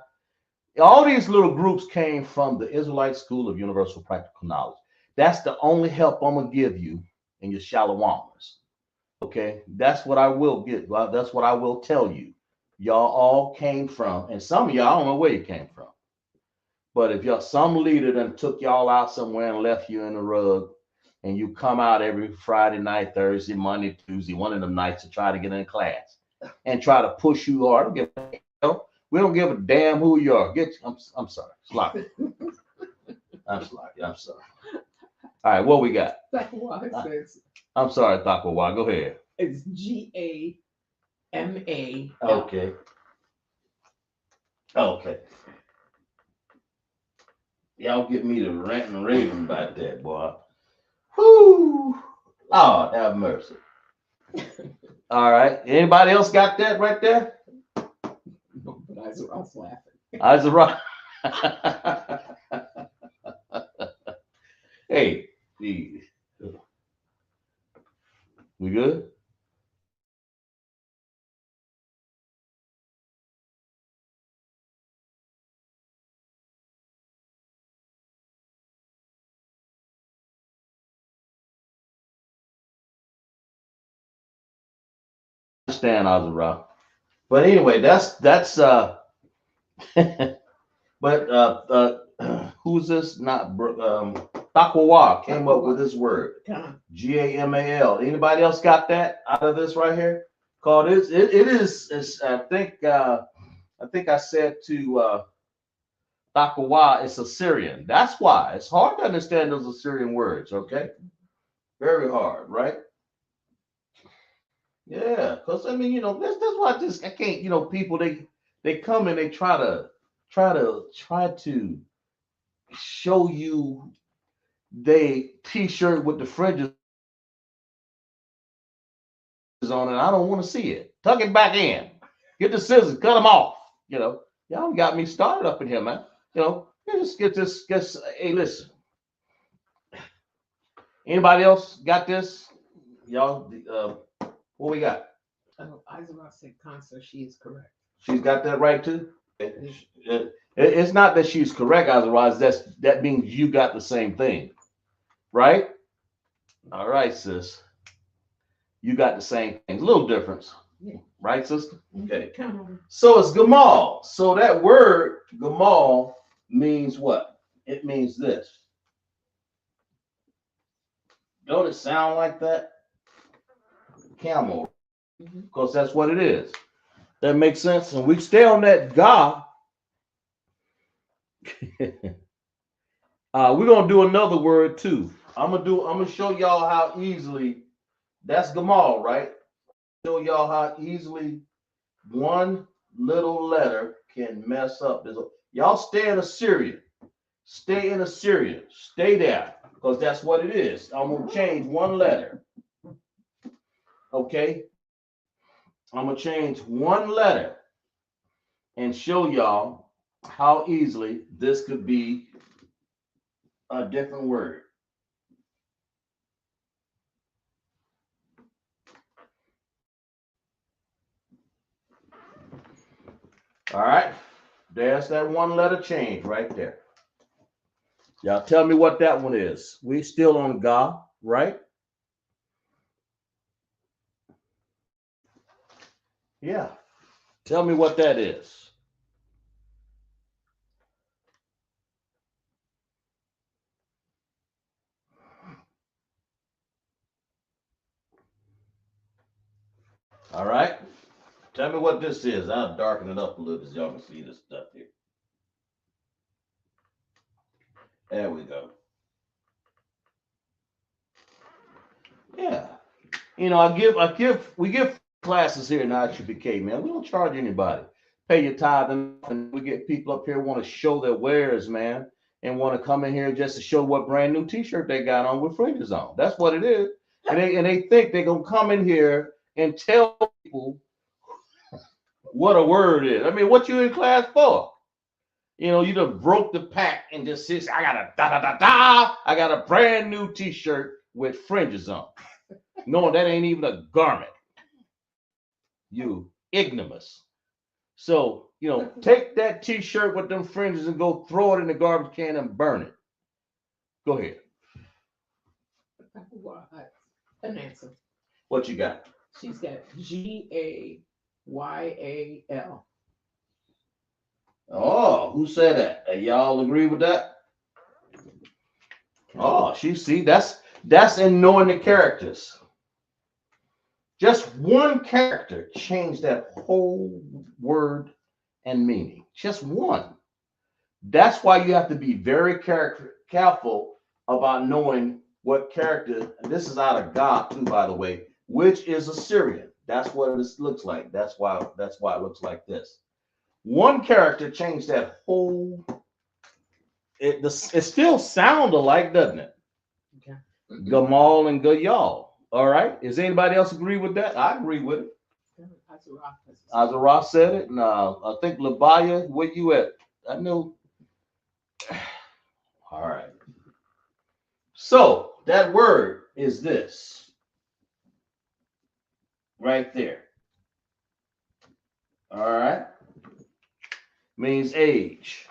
All these little groups came from the Israelite School of Universal Practical Knowledge. That's the only help I'm gonna give you in your shalawamers. Okay, that's what I will get. Well, that's what I will tell you. Y'all all came from, and some of y'all I don't know where you came from. But if y'all some leader done took y'all out somewhere and left you in the rug, and you come out every Friday night, Thursday, Monday, Tuesday, one of them nights to try to get in class and try to push you hard. We don't give a damn who you are. I'm sorry, sloppy. I'm sloppy. I'm sorry. All right, what we got? I'm sorry, Takawa. Go ahead. It's GAMA. Okay. Okay. Y'all get me to rant and raving about that, boy. Whoo! Lord have mercy. All right. Anybody else got that right there? No, but Izara's laughing. Izara. Hey, we good? Understand, Azara. But anyway, that's but who's this? Not Takawa came up with this word. GAMAL. Anybody else got that out of this right here? Called it is I think I said to Takawa, it's Assyrian. That's why it's hard to understand those Assyrian words, okay? Very hard, right? Yeah, because I mean, that's why I can't, people they come and they try to show you they t-shirt with the fringes on it. I don't want to see it. Tuck it back in. Get the scissors, cut them off. Y'all got me started up in here, man. Just get this. Hey, listen. Anybody else got this? Y'all, what we got? Izara said concert. She is correct. She's got that right too. It's not that she's correct, otherwise that means you got the same thing, right? All right, sis. You got the same thing. A little difference, Yeah. right, sister? Okay. Kind of. So it's Gamal. So that word Gamal means what? It means this. Don't it sound like that? Camel, because that's what it is. That makes sense. And we stay on that Ga. We're gonna do another word too. I'm gonna show y'all how easily that's Gamal, right? Show y'all how easily one little letter can mess up this. Y'all stay in Assyria. Stay in Assyria. Stay there. Because that's what it is. I'm gonna change one letter. Okay? I'm gonna change one letter and show y'all how easily this could be a different word. All right, there's that one letter change right there. Y'all tell me what that one is. We still on Ga, right? Yeah. Tell me what that is. All right. Tell me what this is. I'll darken it up a little so y'all can see this stuff here. There we go. Yeah. You know, we give classes here in ISUPK, man. We don't charge anybody. Pay your tithe, and we get people up here who want to show their wares, man, and want to come in here just to show what brand new T-shirt they got on with fringes on. That's what it is. And they think they're gonna come in here and tell people what a word is. I mean, what you in class for? You know, you done broke the pack and just says, I got a da da da da. I got a brand new T-shirt with fringes on. Knowing that ain't even a garment. You ignomous. So, you know, take that T-shirt with them fringes and go throw it in the garbage can and burn it. Go ahead. An answer. What you got? She's got GAYAL. Oh, who said that? Y'all agree with that? Oh, that's in knowing the characters. Just one character changed that whole word and meaning. Just one. That's why you have to be very careful about knowing what character. And this is out of God too, by the way, which is Assyrian. That's what this looks like. That's why it looks like this. One character changed that whole. It still sound alike, doesn't it? Okay. Gamal and Gayal. All right. Does anybody else agree with that? I agree with it. Azarah said it. And I think Labaya, where you at? I know. All right. So that word is this. Right there. All right. Means age.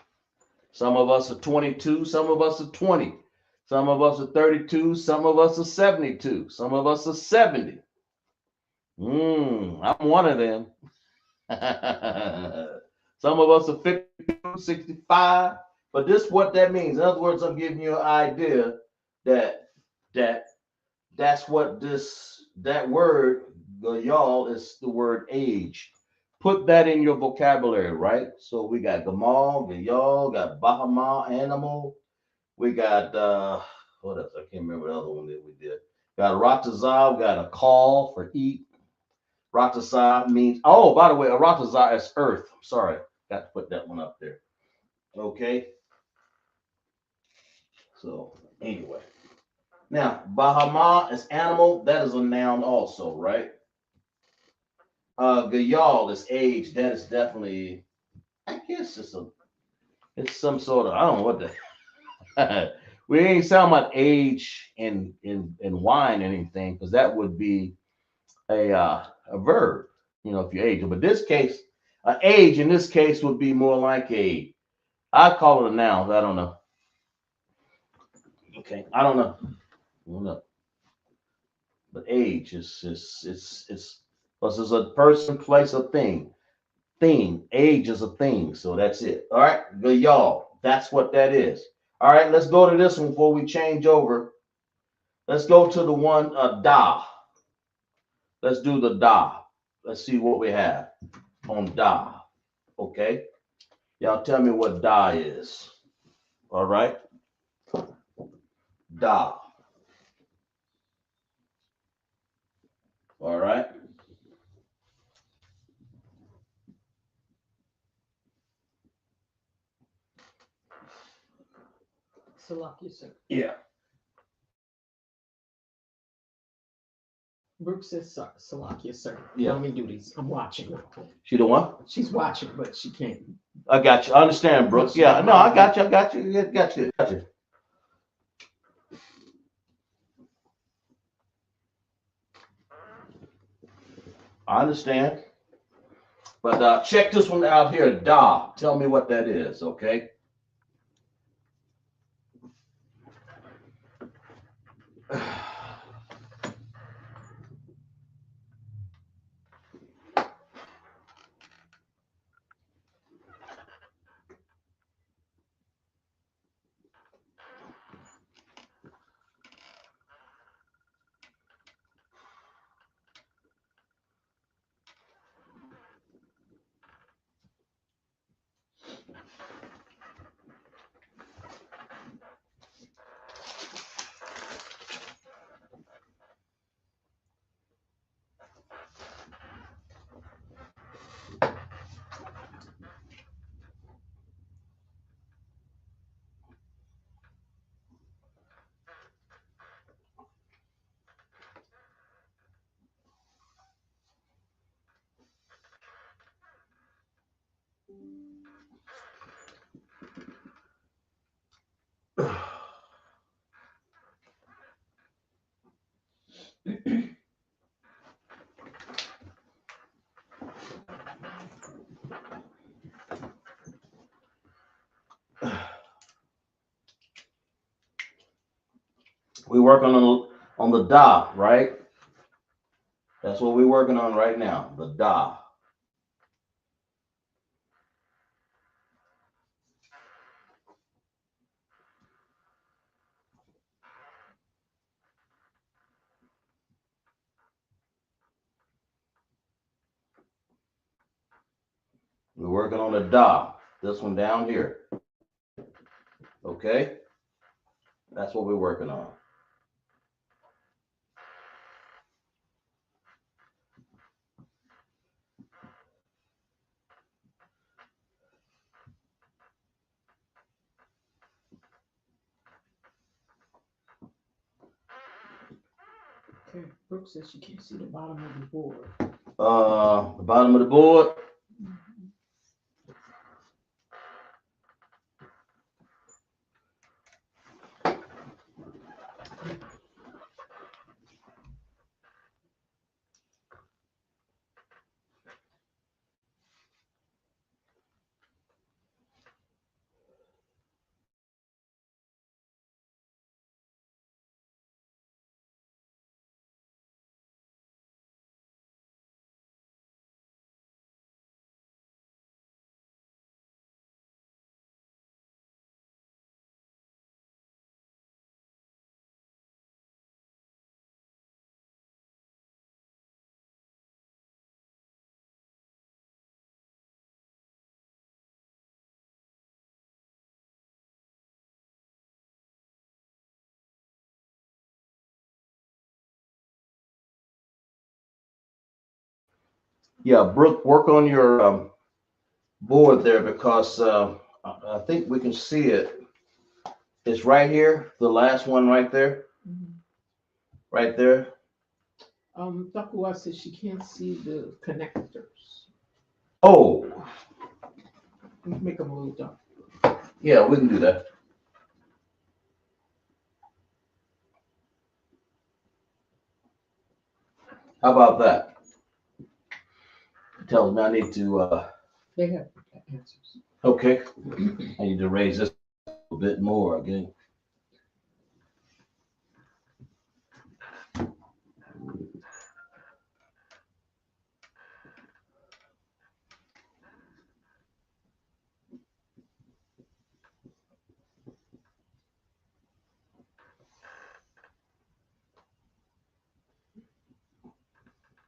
Some of us are 22. Some of us are 20. Some of us are 32. Some of us are 72. Some of us are 70. I'm one of them. Some of us are 52, 65. But this is what that means. In other words, I'm giving you an idea that's what that word, y'all, is the word age. Put that in your vocabulary, right? So we got Gamal, Gayal, got Bahama, animal. We got what else? I can't remember the other one that we did. Got Ratazah, got a call for eat. Ratazah means, oh, by the way, a Ratazah is earth. I'm sorry, got to put that one up there. Okay. So anyway. Now, Bahama is animal. That is a noun also, right? Gayal is age. That is definitely, I guess it's some sort of, I don't know what the we ain't talking about age in wine or anything, because that would be a verb, you know, if you age. But this case, Age in this case would be more like I call it a noun. I don't know. Okay, I don't know. I don't know. But age is because it's a person, place, a thing. Thing. Age is a thing. So that's it. All right, good y'all. That's what that is. All right, let's go to this one before we change over. Let's go to the one da. Let's do the da. Let's see what we have on da. Okay. Y'all tell me what da is. All right. Da. All right. Salakia, sir. Yeah. Brooke says Salakia, sir. Yeah. Let me do these. I'm watching. She the one? She's watching, but she can't. I got you. I understand, Brooke. Yeah. No, I got you. I got you. Yeah, got you. Got you. I understand. But check this one out here. Da. Tell me what that is, okay? We working on the da, right? That's what we're working on right now. The da. We're working on the da. This one down here. Okay? That's what we're working on. Okay. Brooke says she can't see the bottom of the board. The bottom of the board. Yeah, Brooke, work on your board there because I think we can see it. It's right here, the last one right there, right there. Takua says she can't see the connectors. Oh, Make them a little dark. yeah, we can do that. How about that? Tells me I need to They have answers. Okay. I need to raise this a bit more again.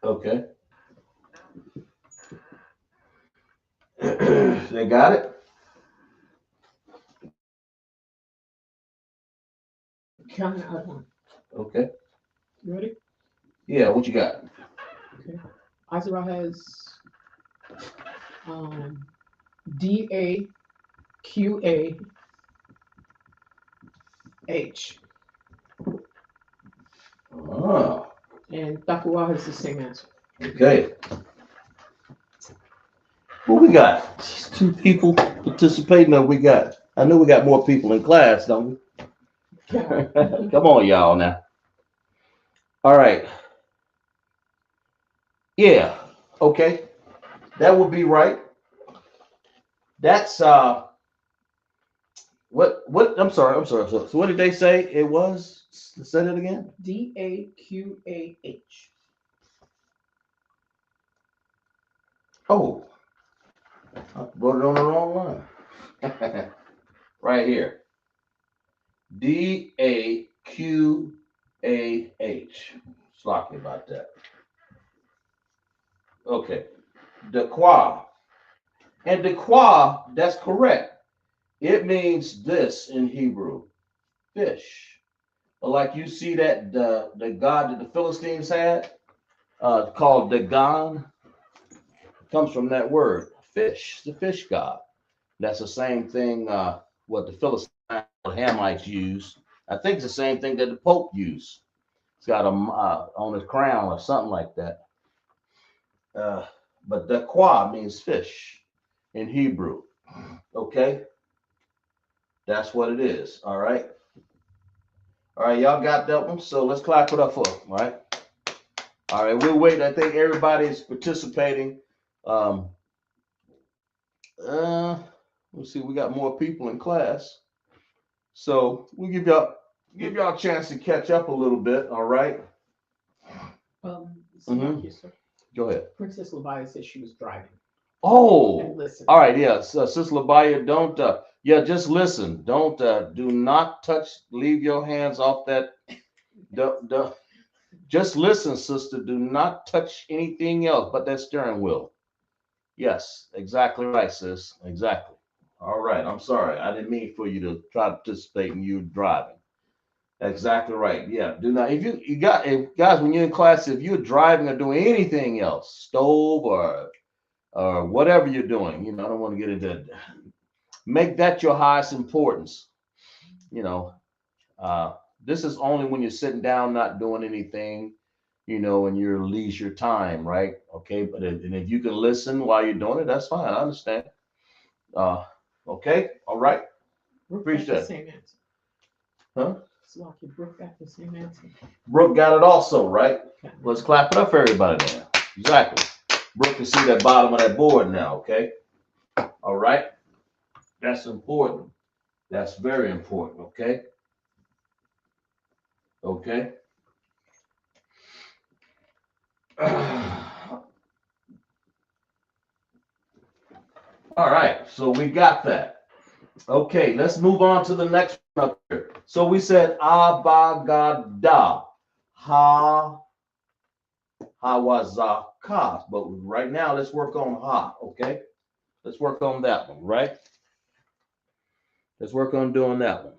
Okay. They got it? Count it out one. Okay. You ready? Yeah, what you got? Okay. Azra has DAQAH, Oh, and Takua has the same answer. okay. What we got? Just 2 people participating, or we got? I know we got more people in class, don't we? Yeah. Come on, y'all now. All right. Yeah. Okay. That would be right. That's what I'm sorry. So what did they say it was? Say it again. DAQAH. Oh, I wrote it on the wrong line. Right here. DAQAH. Sloppy about that. Okay. Daqua. And daqua, that's correct. It means this in Hebrew, fish. Like you see that the god that the Philistines had, called Dagon, comes from that word, fish, the fish god. That's the same thing what the Philistines Hamites use. I think it's the same thing that the Pope used. It's got a on his crown or something like that. Uh, but daqua means fish in Hebrew. Okay, that's what it is. All right. All right, y'all got that one. So let's clap it up for them. All right. All right, we'll wait. I think everybody's participating. Um, uh, let's see. We got more people in class, so we'll give y'all a chance to catch up a little bit. All right. Thank you, sir. Go ahead. Princess Leviah said she was driving. Oh, Listen. all right. Yeah, so, Sister Labaya, don't. Yeah, just listen. Don't. Do not touch. Leave your hands off that. Just listen, sister. Do not touch anything else but that steering wheel. Yes, exactly right, sis. Exactly. All right. I'm sorry. I didn't mean for you to try to participate in you driving. Exactly right. Yeah. Do not. If you got if guys, when you're in class, if you're driving or doing anything else, stove or whatever you're doing, I don't want to get into it. Make that your highest importance. You know, this is only when you're sitting down, not doing anything, in your leisure time, right? Okay, and if you can listen while you're doing it, that's fine. I understand. Uh, okay, all right. Brooke got Appreciate the it. same answer. Huh? Slocky, Brooke got the same answer. Brooke got it also, right? Let's clap it up for everybody now. Exactly. Brooke can see that bottom of that board now, okay? All right. That's important. That's very important, okay? Okay. All right, so we got that. Okay, let's move on to the next one up here. So we said abagada, ha, hawazakas. But right now, let's work on ha, okay? Let's work on that one, right? Let's work on doing that one.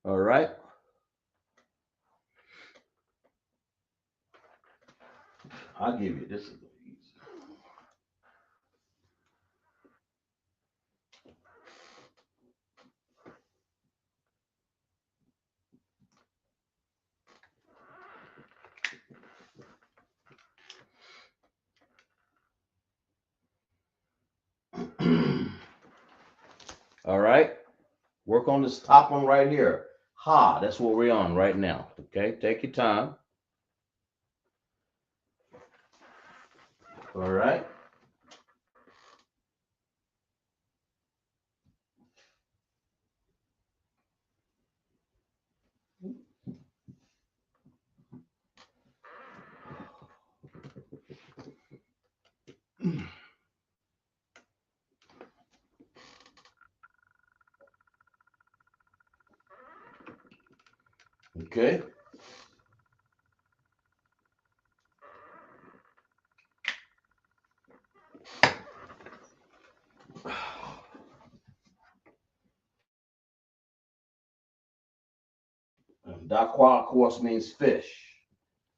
All right. I'll give you this. Is easy. All right. Work on this top one right here. Ha, that's what we're on right now. Okay, take your time. All right. Okay. And Dakwa, of course, means fish.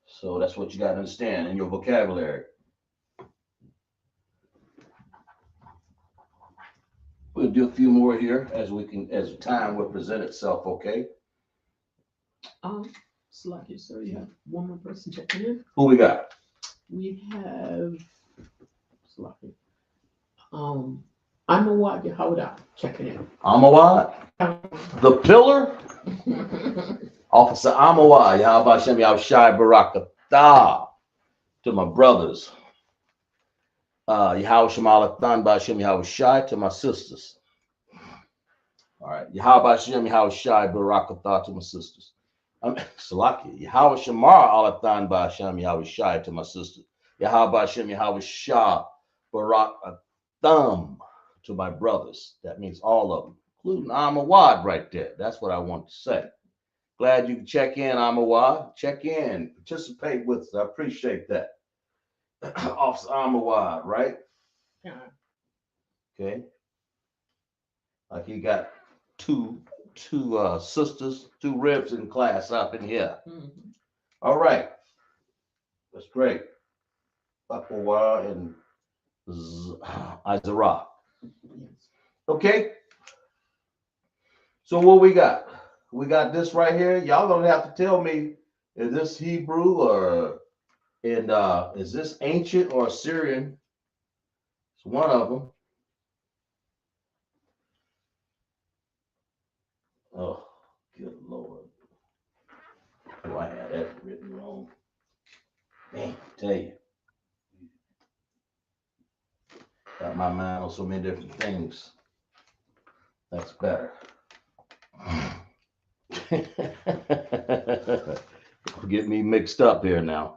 So that's what you got to understand in your vocabulary. We'll do a few more here as time will present itself, okay? Lucky, sir. You have one more person checking in. Who we got? We have Lucky. I'm a what Yahanna checking in. Amawad, the pillar. Officer Amawad, Yahabashem Yahushai Barakatah. To my brothers. Yahushua Malathan Bashem Yahushai to my sisters. All right. Yahabashem Yahushai Barakatah to my sisters. Salaki. Yahushua Mara Alathan Bashem Yahushai to my sisters. Yahabashem Yahushai Barakatham to my brothers. That means all of them, including Amawad right there. That's what I want to say. Glad you can check in, Amawad. Check in, participate with us. I appreciate that. Officer Amawad, right? Yeah. Okay. Like he got two sisters, two ribs in class up in here. Mm-hmm. All right. That's great. Amawad and Izara. Yes. Okay. So what we got? We got this right here. Y'all gonna have to tell me, is this Hebrew or is this ancient or Assyrian? It's one of them. Oh, good Lord. Oh, I had that written wrong. Man, I tell you. Got my mind on so many different things. That's better. Get me mixed up here now.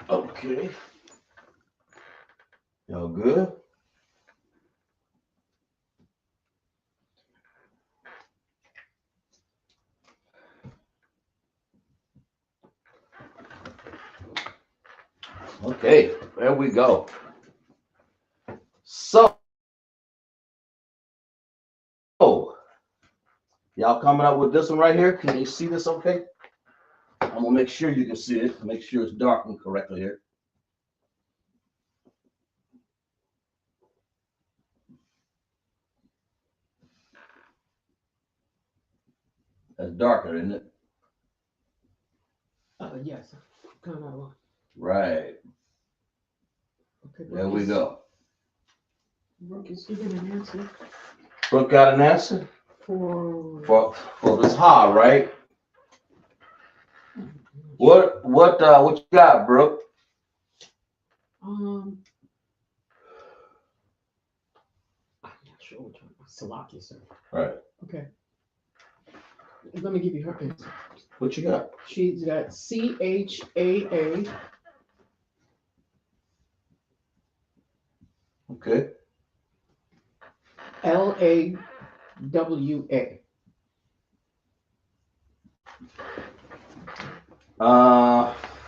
Okay. Y'all good? Okay, there we go. So, y'all coming up with this one right here? Can you see this okay? I'm gonna make sure you can see it. Make sure it's darkened correctly here. That's darker, isn't it? Yes. Kind of. Right. Okay. There we go. Brooke is giving an answer Brooke got an answer for for this ha, right? What you got, Brooke? I'm not sure which one. Salaki, sir. Right. Okay. Let me give you her answer. What you got? She's got CHAA. Okay. LAWA.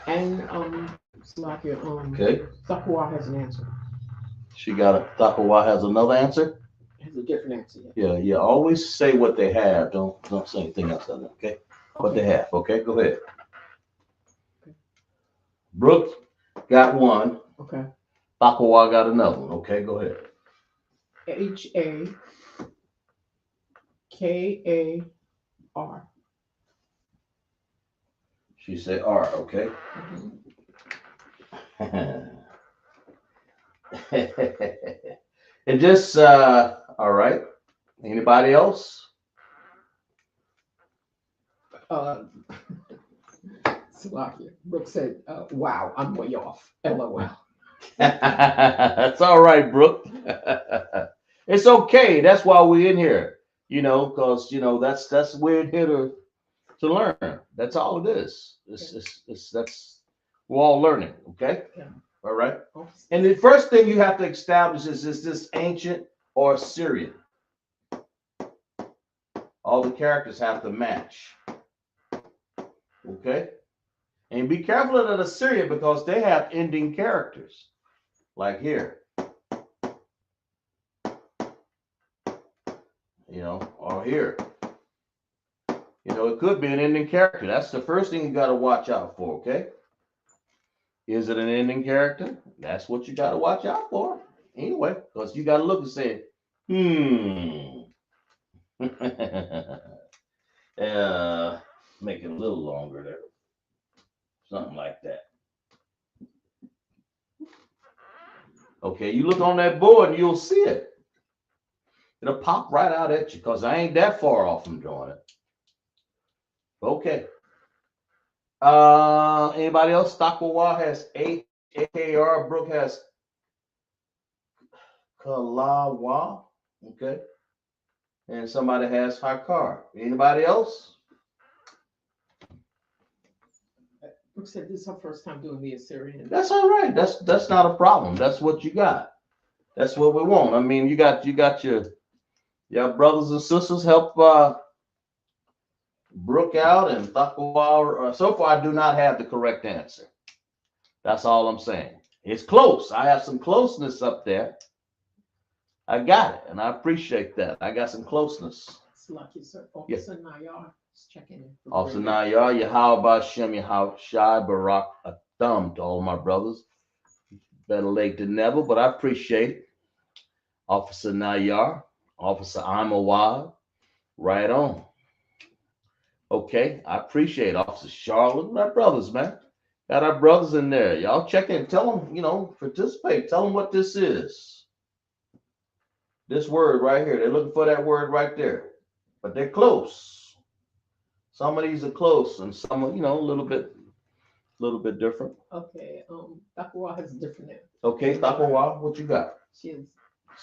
And Salakia, Okay. Thakwa has an answer. She got a Takawa has another answer? Has a different answer. Yeah. Always say what they have. Don't say anything else on it, okay? What they have, okay? Go ahead. Okay. Brooke got one. Okay. Takawa got another one. Okay, go ahead. HAKAR. She said R. Okay. And just all right. Anybody else? Salakia. Brooke said, wow, I'm way off. LOL. That's all right, Brooke. It's okay. That's why we're in here. Because that's we're here to learn. That's all it is. It's that's we're all learning. Okay. Yeah. All right. And the first thing you have to establish is this ancient or Syrian? All the characters have to match. Okay. And be careful of the Assyrian because they have ending characters. Like here. Or here. It could be an ending character. That's the first thing you got to watch out for, okay? Is it an ending character? That's what you got to watch out for. Anyway, because you got to look and say, make it a little longer there. Something like that. Okay, you look on that board and you'll see it. It'll pop right out at you because I ain't that far off from drawing it. Okay. Anybody else? Takawa has AKR. Brooke has Kalawa. Okay. And somebody has Hakar. Anybody else? Brooke said this is her first time doing the Assyrian. That's all right. That's not a problem. That's what you got. That's what we want. I mean, you got your brothers and sisters help Brooke out and Takawa. So far, I do not have the correct answer. That's all I'm saying. It's close. I have some closeness up there. I got it, and I appreciate that. I got some closeness. It's lucky, sir. Officer Nayar is checking in. Officer Nayar, Yahweh Shem, Yahweh Shai, Barak, a thumb to all my brothers. Better late than never, but I appreciate it. Officer Nayar, Officer Amawad, right on. Okay, I appreciate it. Officer Charlotte, my brothers, man. Got our brothers in there. Y'all check in. Tell them, participate. Tell them what this is. This word right here. They're looking for that word right there. But they're close. Some of these are close and some are, a little bit different. Okay. Takawa has a different name. Okay, Takawa, what you got? She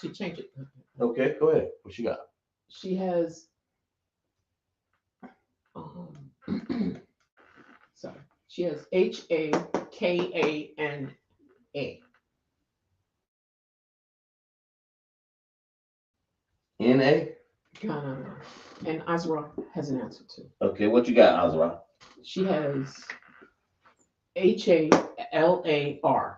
changed it. Okay, go ahead. What you got? She has sorry. She has HAKANA. NA? Ghana. And Azra has an answer too. Okay, what you got, Azra? She has HALAR.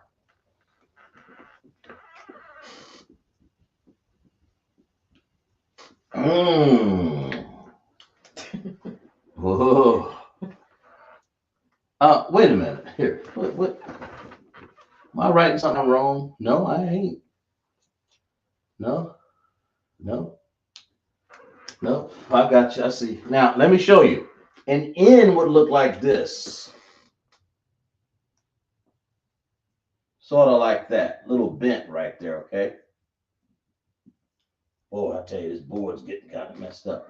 Whoa. Wait a minute. Here. What? Am I writing something wrong? No, I ain't. No. I got you. I see. Now, let me show you. An N would look like this. Sort of like that. Little bent right there, okay? Oh, I tell you, this board's getting kind of messed up.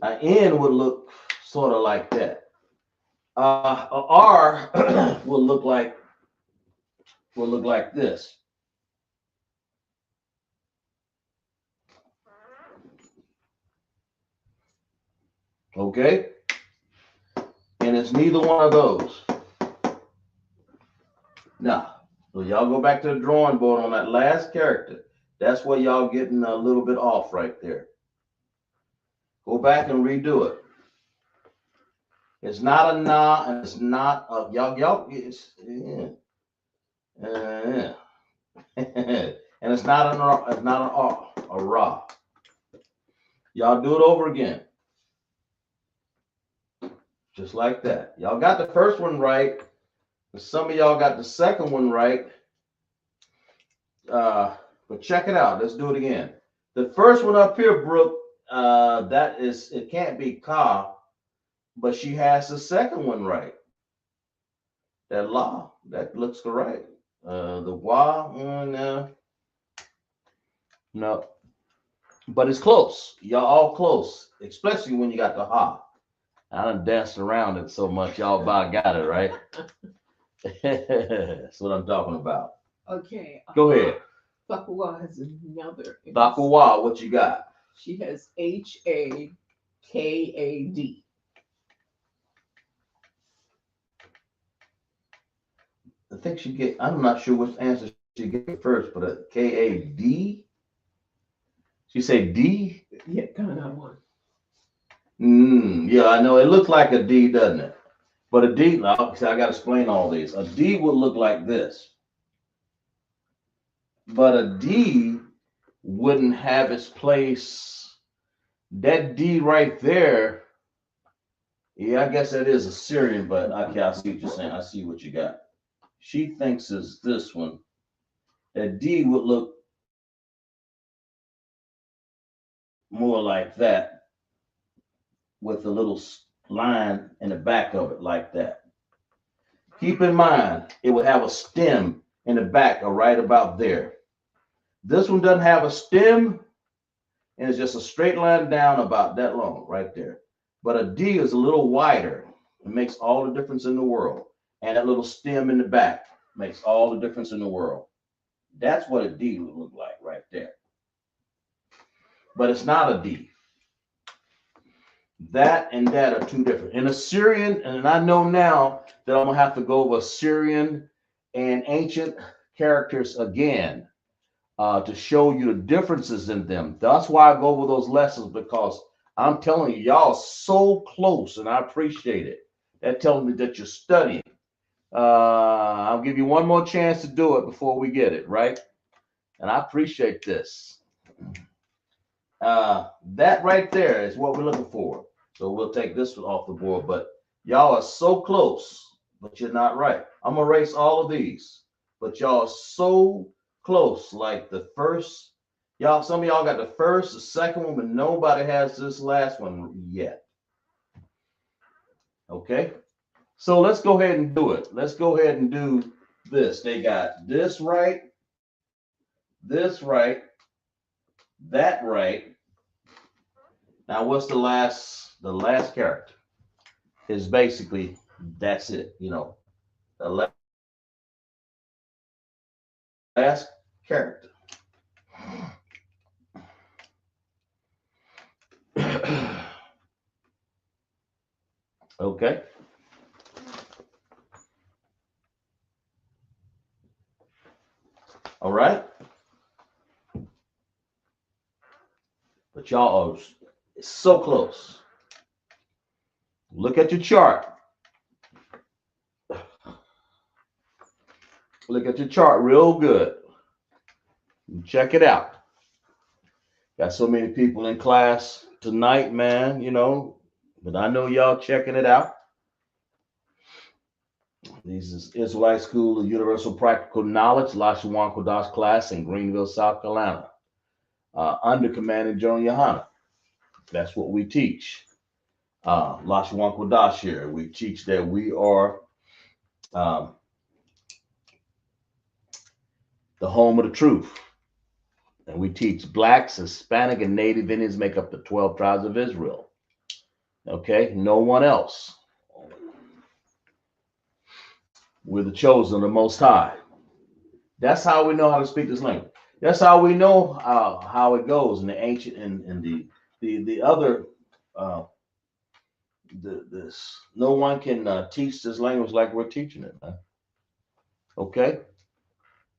An N would look sort of like that. A R will look like this. Okay? And it's neither one of those. Now, so y'all go back to the drawing board on that last character. That's where y'all getting a little bit off right there. Go back and redo it. It's not a na, and it's not a y'all. It's and it's not an a ra. Y'all do it over again, just like that. Y'all got the first one right. Some of y'all got the second one right. But check it out. Let's do it again. The first one up here, Brooke, that is, it can't be Ka, but she has the second one right. That La, that looks correct. The Wa, no, no, but it's close. Y'all all close, especially when you got the Ha. I done danced around it so much, y'all about got it, right? That's what I'm talking about. Okay. Go ahead. Thakuwa has another. Thakuwa, what you got? She has HAKAD. I think she get. I'm not sure which answer she gave first, but a KAD. She say D. Yeah, kind of one. Yeah, I know it looks like a D, doesn't it? But a D. Now, see, I got to explain all these. A D would look like this, but a D wouldn't have its place. That D right there. Yeah, I guess that is a Syrian, but okay, I see what you're saying. I see what you got. She thinks is this one. That D would look more like that with a little line in the back of it like that. Keep in mind, it would have a stem in the back or right about there. This one doesn't have a stem and it's just a straight line down about that long right there. But a D is a little wider. It makes all the difference in the world. And that little stem in the back makes all the difference in the world. That's what a D would look like right there. But it's not a D. That and that are two different. In Assyrian, and I know now that I'm gonna have to go over Assyrian and ancient characters again to show you the differences in them. That's why I go over those lessons, because I'm telling you, y'all so close, and I appreciate it. That tells me that you're studying. I'll give you one more chance to do it before we get it, right? And I appreciate this. That right there is what we're looking for. So we'll take this one off the board, but y'all are so close, but you're not right. I'm gonna erase all of these, but y'all are so close. Like the first, y'all, some of y'all got the first, the second one, but nobody has this last one yet. Okay, so let's go ahead and do it. Let's go ahead and do this. They got this right, that right. Now, what's the last? The last character is basically that's it. You know, the last character. Okay. All right. But y'all are so close. Look at your chart. Look at your chart real good. Check it out. Got so many people in class tonight, man, you know, but I know y'all checking it out. This is Israelite School of Universal Practical Knowledge, Lashawan Qadash class in Greenville, South Carolina, under Commanding General Yahanna. That's what we teach. Lashawan Qadash here. We teach that we are the home of the truth. And we teach blacks, Hispanic, and Native Indians make up the 12 tribes of Israel. Okay, no one else. We're the chosen of the Most High. That's how we know how to speak this language. That's how we know how it goes in the ancient and the other. This no one can teach this language like we're teaching it, man. Okay.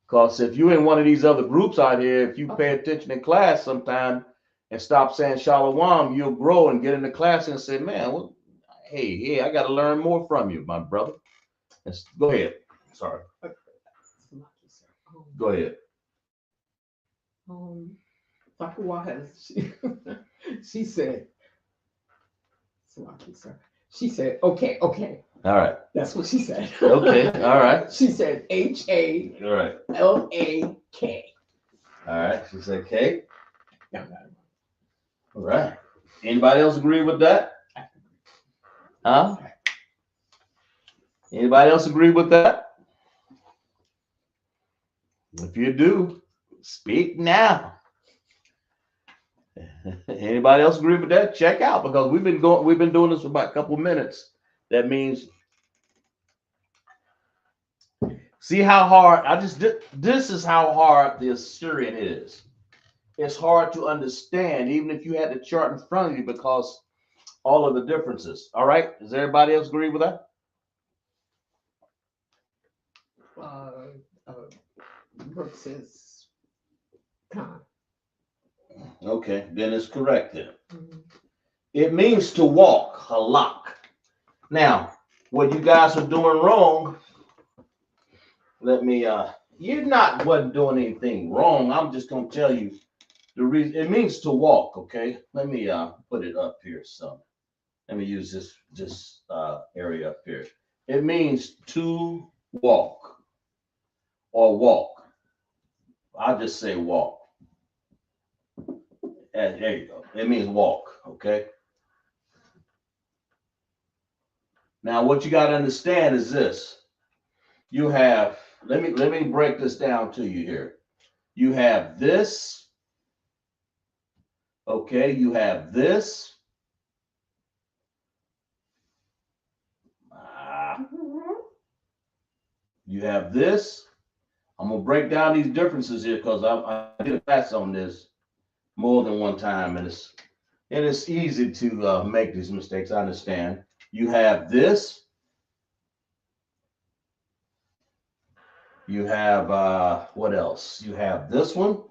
Because if you in one of these other groups out here, if you pay attention in class sometime and stop saying shalom, you'll grow and get into class and say, man, well, hey, I got to learn more from you, my brother. Go ahead. Sorry. Go ahead. Thakuwa has, she said, she said, okay. All right. That's what she said. Okay. All right. She said HALAK. All right. She said K. Y'all got it. All right. Anybody else agree with that? Huh? Anybody else agree with that? If you do, speak now. Anybody else agree with that? Check out, because we've been doing this for about a couple minutes. That means, see how hard this is how hard the Assyrian is. It's hard to understand, even if you had the chart in front of you, because all of the differences. All right, does everybody else agree with that? Uh, uh, Brooke says con. Okay, then it's correct then. Mm-hmm. It means to walk, halak. Now, what you guys are doing wrong, let me you're not wasn't doing anything wrong. I'm just gonna tell you the reason. It means to walk, okay? Let me put it up here some. Let me use this area up here. It means to walk or walk. I'll just say walk. And there you go. It means walk, okay? Now what you got to understand is this. You have, let me break this down to you here. You have this, okay? You have this. You have this. I'm gonna break down these differences here because I did a class on this more than one time, and it's easy to make these mistakes. I understand. You have this. You have what else? You have this one.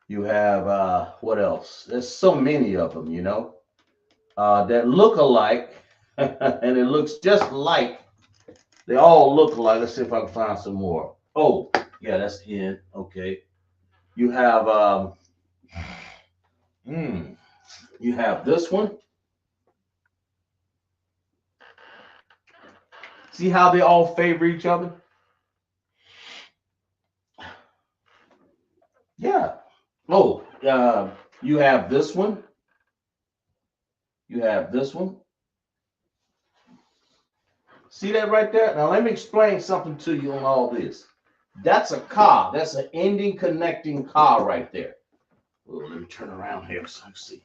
You have what else? There's so many of them, that look alike, and it looks just like they all look alike. Let's see if I can find some more. Oh, yeah, that's in. Okay. You have you have this one. See how they all favor each other? Yeah. Oh, you have this one. You have this one. See that right there? Now let me explain something to you on all this. That's a car. That's an ending connecting car right there. Oh, let me turn around here so I can see.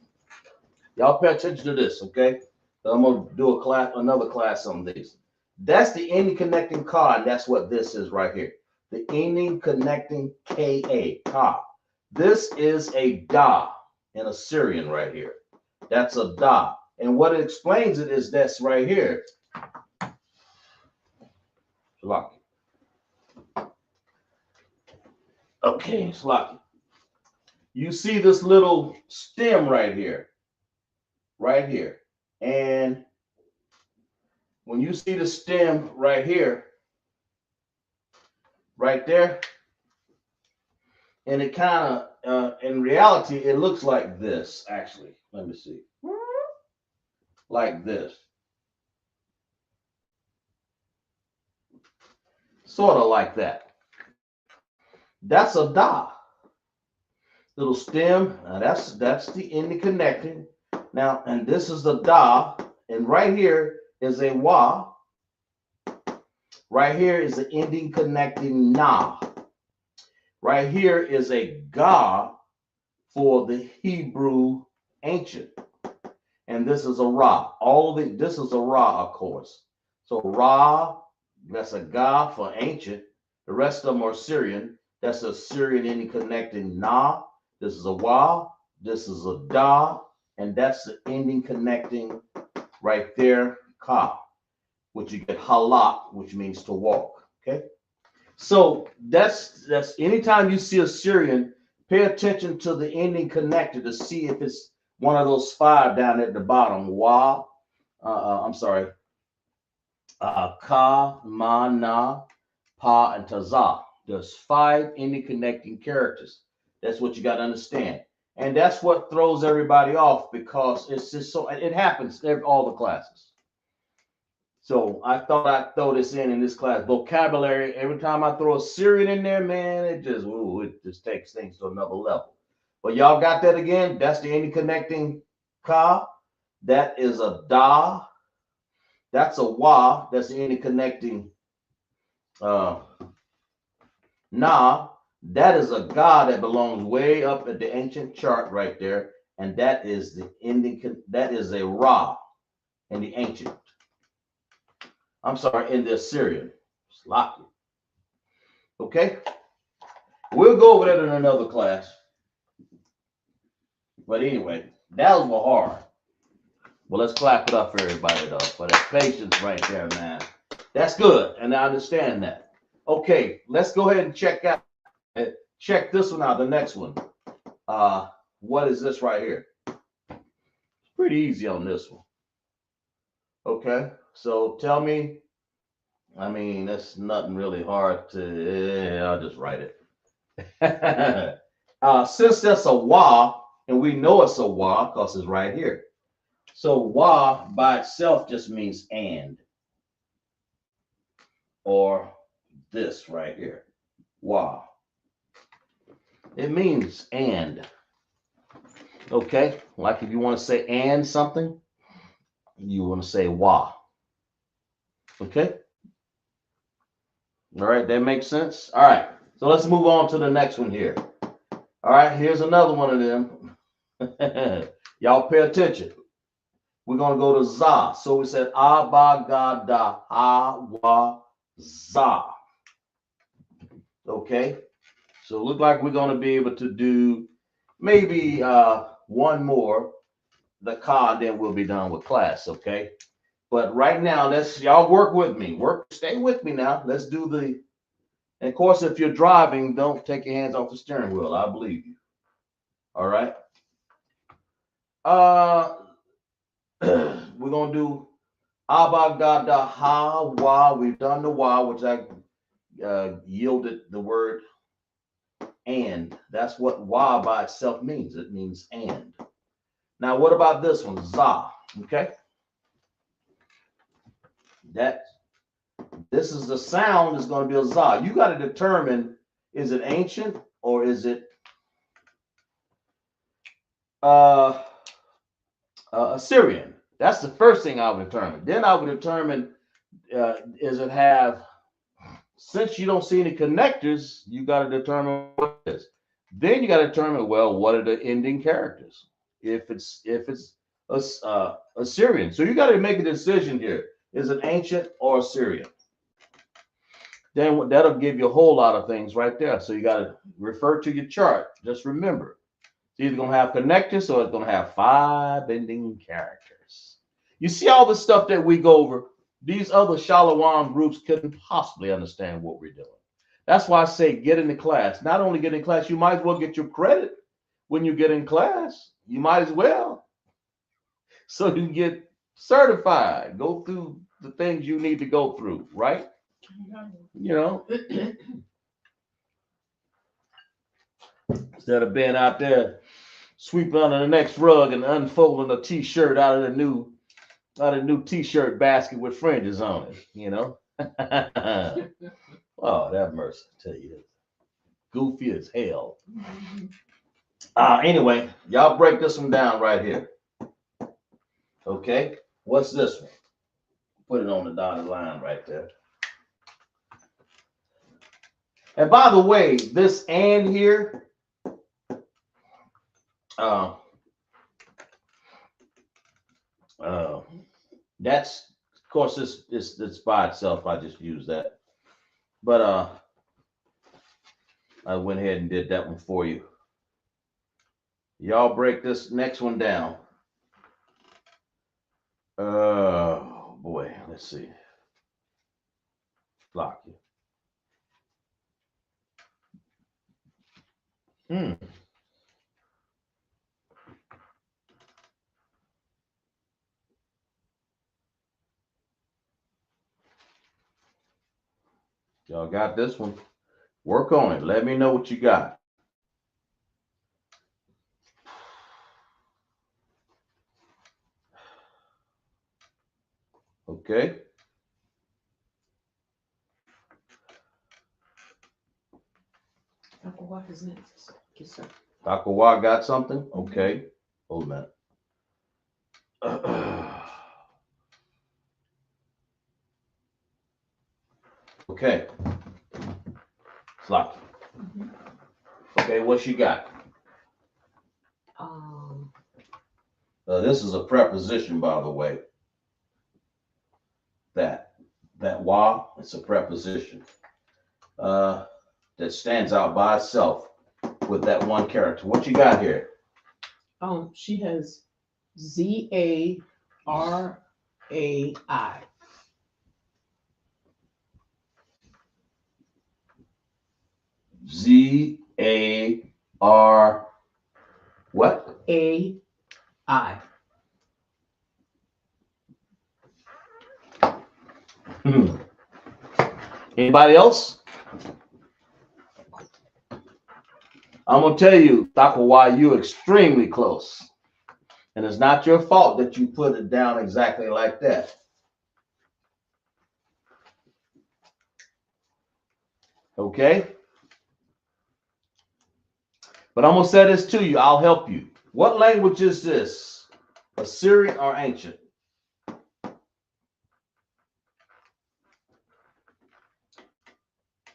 Y'all pay attention to this, okay? I'm gonna do another class on these. That's the ending connecting car, and that's what this is right here. The ending connecting car. This is a da in Assyrian right here. That's a da. And what it explains it is this right here. Slocky. Okay, Slocky. You see this little stem right here. Right here. And when you see the stem right here, right there, and it kind of, in reality, it looks like this, actually. Let me see. Like this. Sort of like that. That's a da. Little stem. Now that's the ending connecting. Now, and this is the da. And right here is a wa. Right here is the ending connecting na. Right here is a ga for the Hebrew ancient. And this is a ra. This is a ra, of course. So ra, that's a ga for ancient. The rest of them are Syrian. That's a Syrian ending connecting na. This is a wa. This is a da. And that's the ending connecting right there, ka, which you get halak, which means to walk. Okay. So that's anytime you see a Syrian, pay attention to the ending connector to see if it's one of those five down at the bottom. Wa, I'm sorry, ka, ma, na, pa, and taza. There's five ending connecting characters. That's what you got to understand. And that's what throws everybody off, because it's just so, it happens all the classes. So I thought I'd throw this in this class. Vocabulary, every time I throw a Syrian in there, man, it just takes things to another level. But y'all got that again? That's the any connecting ka. That is a da. That's a wa. That's the any connecting uh, na. That is a ga that belongs way up at the ancient chart right there. And that is the ending, that is a ra in the ancient. I'm sorry, in the Assyrian. Sloppy. Okay? We'll go over that in another class. But anyway, that was hard. Well, let's clap it up for everybody, though, for that patience right there, man. That's good, and I understand that. Okay, let's go ahead and check this one out, the next one. What is this right here? It's pretty easy on this one. Okay, so tell me, I mean, that's nothing really hard to, I'll just write it. Since that's a wa, and we know it's a wa because it's right here. So wa by itself just means and, or this right here, wa. It means and. Okay, like if you want to say and something, you want to say wa. Okay. All right, that makes sense. All right, so let's move on to the next one here. All right, here's another one of them. Y'all pay attention. We're going to go to za. So we said abagada hawa za. Okay, so it looks like we're going to be able to do maybe one more, the ka, then we'll be done with class. Okay, but right now, let's y'all work with me. Stay with me now. Let's do the. And of course, if you're driving, don't take your hands off the steering wheel. I believe you. All right. We're gonna do abagada ha wa. We've done the wa, which I yielded the word and. That's what wa by itself means. It means and. Now, what about this one? Za. Okay. This is the sound is going to be a za. You got to determine, is it ancient or is it Assyrian? That's the first thing I would determine. Then I would determine, is it have, since you don't see any connectors, you got to determine what it is. Then you got to determine, well, what are the ending characters? If it's Assyrian. So you got to make a decision here. Is it ancient or Assyrian? Then that'll give you a whole lot of things right there. So you got to refer to your chart. Just remember, it's either going to have connectors or it's going to have 5 ending characters. You see all the stuff that we go over, these other Shalawam groups couldn't possibly understand what we're doing. That's why I say get into class. Not only get in class, you might as well get your credit when you get in class. You might as well. So you can get certified. Go through the things you need to go through, right? You know, instead of being out there sweeping under the next rug and unfolding a t-shirt out of the new t-shirt basket with fringes on it, you know. Oh, that mercy, I tell you, goofy as hell. Anyway, y'all break this one down right here. Okay, what's this one? Put it on the dotted line right there. And by the way, this and here, that's, of course, this by itself. I just used that, but I went ahead and did that one for you. Y'all break this next one down. Oh boy, let's see. Block you. Y'all got this one. Work on it. Let me know what you got. Okay. his next. Yes, sir. Takawa got something? Okay. Hold a minute. Okay. Slocky. Okay, what she got? Um, This is a preposition, by the way. That wa, it's a preposition. That stands out by itself with that one character. What you got here? she has ZARAI. ZAR what? AI. Anybody else? I'm gonna tell you, Takawa, you're extremely close. And it's not your fault that you put it down exactly like that. Okay? But I'm gonna say this to you, I'll help you. What language is this? Assyrian or ancient?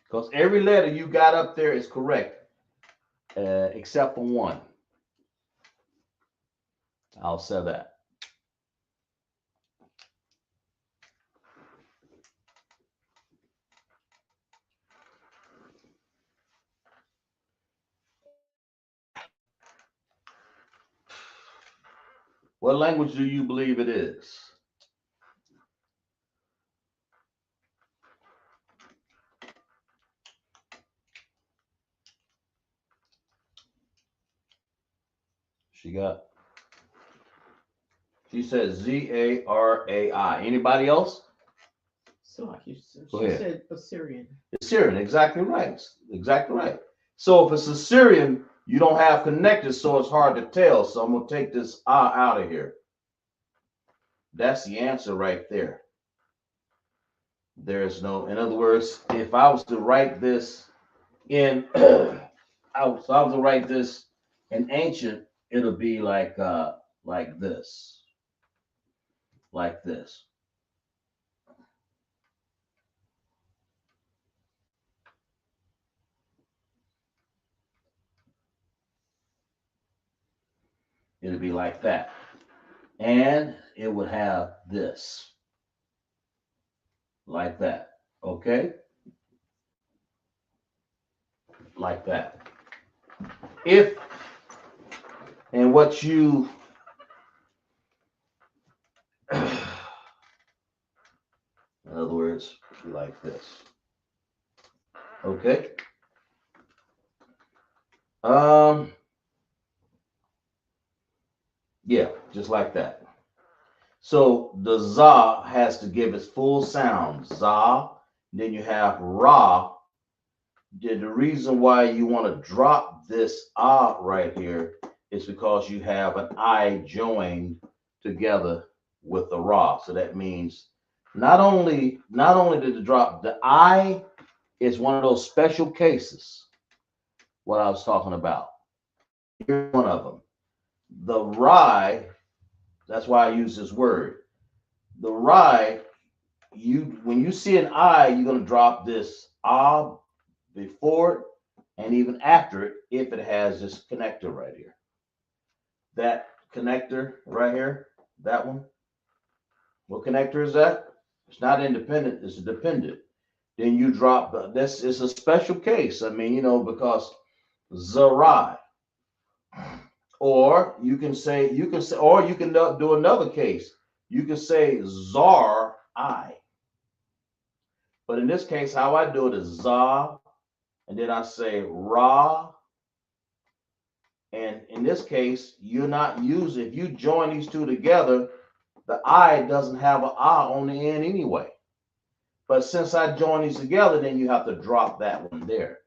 Because every letter you got up there is correct, except for one. I'll say that. What language do you believe it is? She says ZARAI. Anybody else? So she Go ahead. said Assyrian. Assyrian, exactly right. Exactly right. So if it's Assyrian, you don't have connected, so it's hard to tell. So I'm gonna take this out of here. That's the answer right there. There's no, in other words, if I was to write this in, I was to write this in ancient, it'll be like this, like this. It'll be like that, and it would have this, like that. Okay, like that. If and what you in other words, like this. Okay. Yeah, just like that. So the za has to give its full sound. Za. Then you have ra. The reason why you want to drop this ah right here is because you have an I joined together with the ra. So that means not only did it drop the I is one of those special cases. What I was talking about. Here's one of them. The rye, that's why I use this word. The rye, when you see an I, you're gonna drop this ah before it and even after it if it has this connector right here. That connector right here, that one. What connector is that? It's not independent, it's dependent. Then you drop this is a special case. I mean, because Zarai. Or you can do another case. You can say Zar I. But in this case, how I do it is Za, and then I say Ra. And in this case, you're not using, if you join these two together, the I doesn't have an I on the end anyway. But since I join these together, then you have to drop that one there.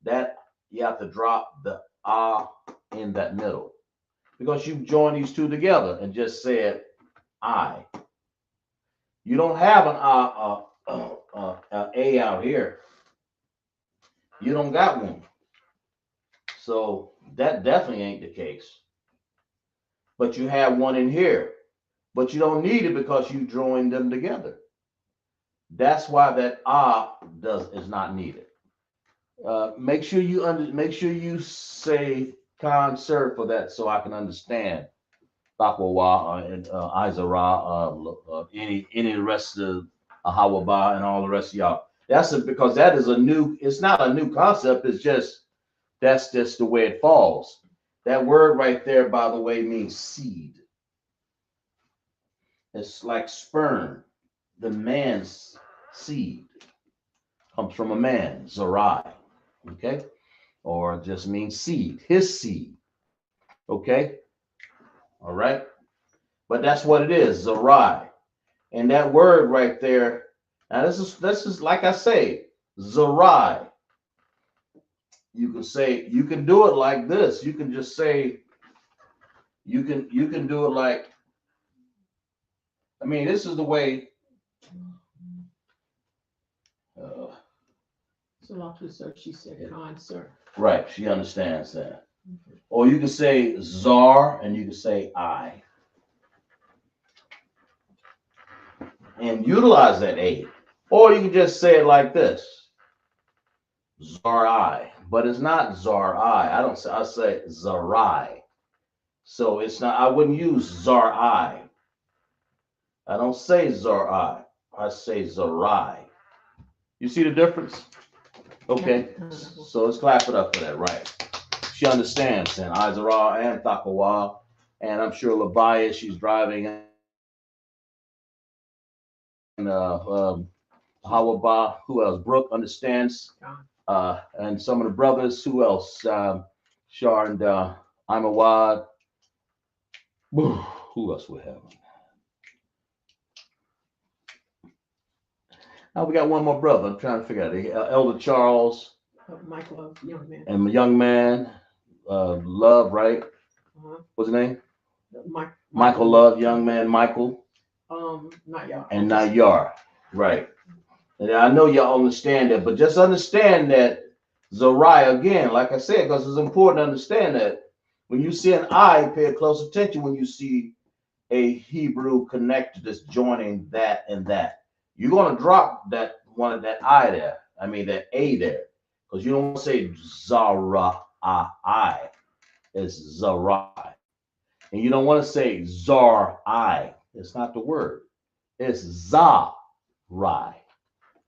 That you have to drop the ah in that middle. Because you've joined these two together and just said I. You don't have an A out here. You don't got one. So that definitely ain't the case. But you have one in here. But you don't need it because you joined them together. That's why that is not needed. Make sure you say concert for that so I can understand Taqwa and Izara, any of the rest of Ahawaba and all the rest of y'all. Because that is a new. It's not a new concept. It's just that's just the way it falls. That word right there, by the way, means seed. It's like sperm. The man's seed comes from a man, Zarai. Okay, or just means seed. His seed. Okay, all right. But that's what it is, Zarai. And that word right there, now this is like I say, Zarai. You can do it like this. You can just say, you can do it like, I mean, this is the way. So like you said, she said concert. Right, she understands that. Okay. Or you can say Zar and you can say I. And utilize that A. Or you can just say it like this. Zar-I. But it's not Zar-I. I say Zarai. So it's not, I wouldn't use Zar-I. I don't say Zar-I. I say Zarai. You see the difference? Okay. So let's clap it up for that, right? She understands, and Izara and Takawa, and I'm sure Labaya, she's driving, and Hawaba, who else? Brooke understands, and some of the brothers, who else? Shar and Imawad. Who else we have? Now we got one more brother. I'm trying to figure out. Elder Charles. Michael Love, young man. And young man, Love, right? What's his name? Michael Love, young man, Michael. Nayar. And Nayar, right. And I know y'all understand that, but just understand that Zarai, again, like I said, because it's important to understand that when you see an I, pay close attention when you see a Hebrew connector that's joining that and that. You're going to drop that one of that I there. I mean, that A there. Because you don't want to say Zara I. It's Zarai. And you don't want to say Zar I. It's not the word. It's Zarai.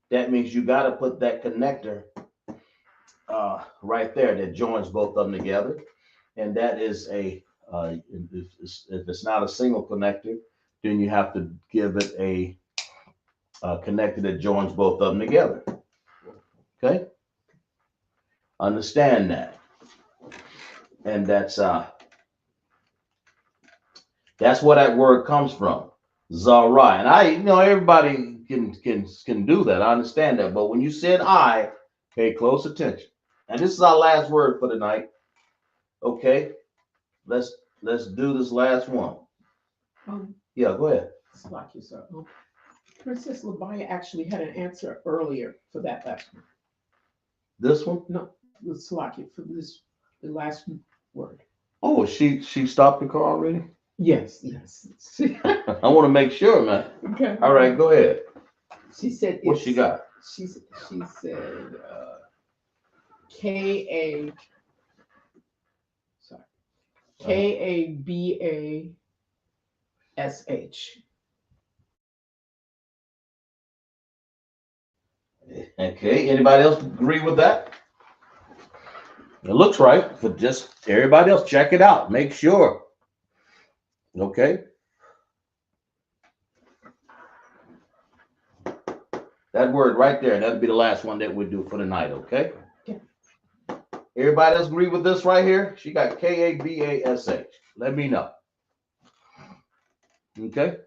That means you got to put that connector right there that joins both of them together. And that is if it's not a single connector, then you have to give it a connector that joins both of them together. Okay? Understand that. And that's where that word comes from. Zarai. And everybody can do that. I understand that. But when you said I, pay close attention. And this is our last word for the night. Okay? Let's do this last one. Yeah, go ahead. Princess Labaya actually had an answer earlier for that last one. This one? No, the Slakia for the last word. Oh, she stopped the car already? Yes. I want to make sure, man. Okay. All right, go ahead. She said. What she got? She said K-A. Sorry. Kabash. Okay. Anybody else agree with that? It looks right, but just everybody else check it out. Make sure. Okay. That word right there, that'll be the last one that we do for the night, okay? Everybody else agree with this right here? She got Kabash. Let me know. Okay?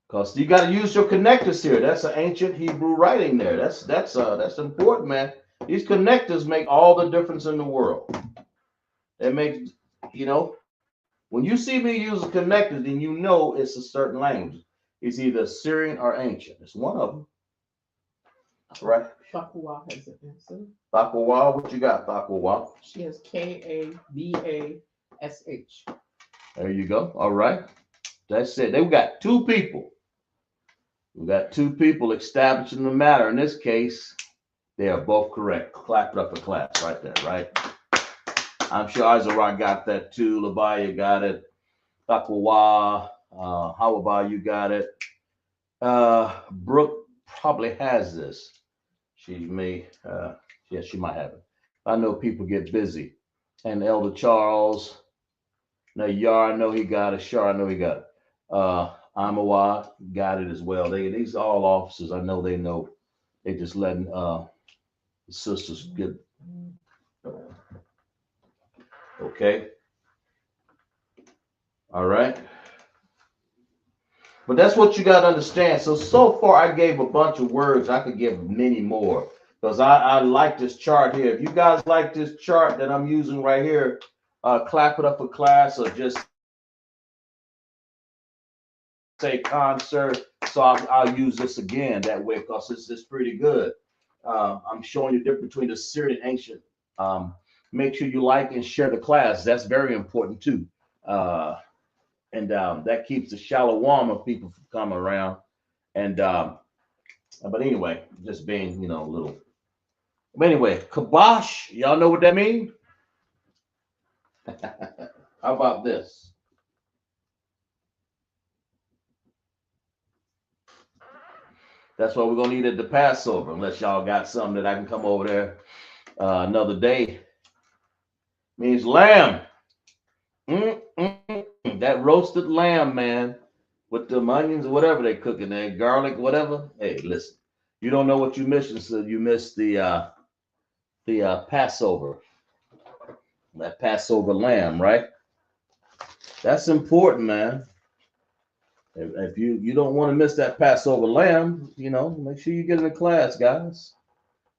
Because you got to use your connectors here. That's an ancient Hebrew writing there. That's important, man. These connectors make all the difference in the world. It makes, when you see me use a connector, then you know it's a certain language. It's either Syrian or ancient. It's one of them. Right. Thakuwa has an answer. Thakuwa, what you got, Thakuwa? She has Kabash. There you go. All right. That's it. We got two people. We got two people establishing the matter. In this case, they are both correct. Clap it up for class right there, right? I'm sure Isaac got that too. Labaya got it. Thakuwa, how about you got it? Brooke probably has this. She may, yeah, she might have it. I know people get busy. And Elder Charles, now Yar, I know he got it. Shar, I know he got it. Amawa got it as well. These all officers, I know they know. They just letting the sisters get. Okay. All right. But that's what you got to understand. So far, I gave a bunch of words. I could give many more because I like this chart here. If you guys like this chart that I'm using right here, clap it up for class or just say concert. So I'll use this again that way because it's pretty good. I'm showing you the difference between the Syrian and ancient. Make sure you like and share the class. That's very important too. And that keeps the shallow warm of people from coming around. And but anyway, just being a little. But anyway, Qadash, y'all know what that means? How about this? That's what we're gonna need at the Passover, unless y'all got something that I can come over there another day. Means lamb. That roasted lamb, man, with the onions or whatever they cooking there, garlic, whatever. Hey, listen, you don't know what you missing, so you missed the Passover, that Passover lamb, right? That's important, man. If you don't want to miss that Passover lamb, make sure you get in the class, guys.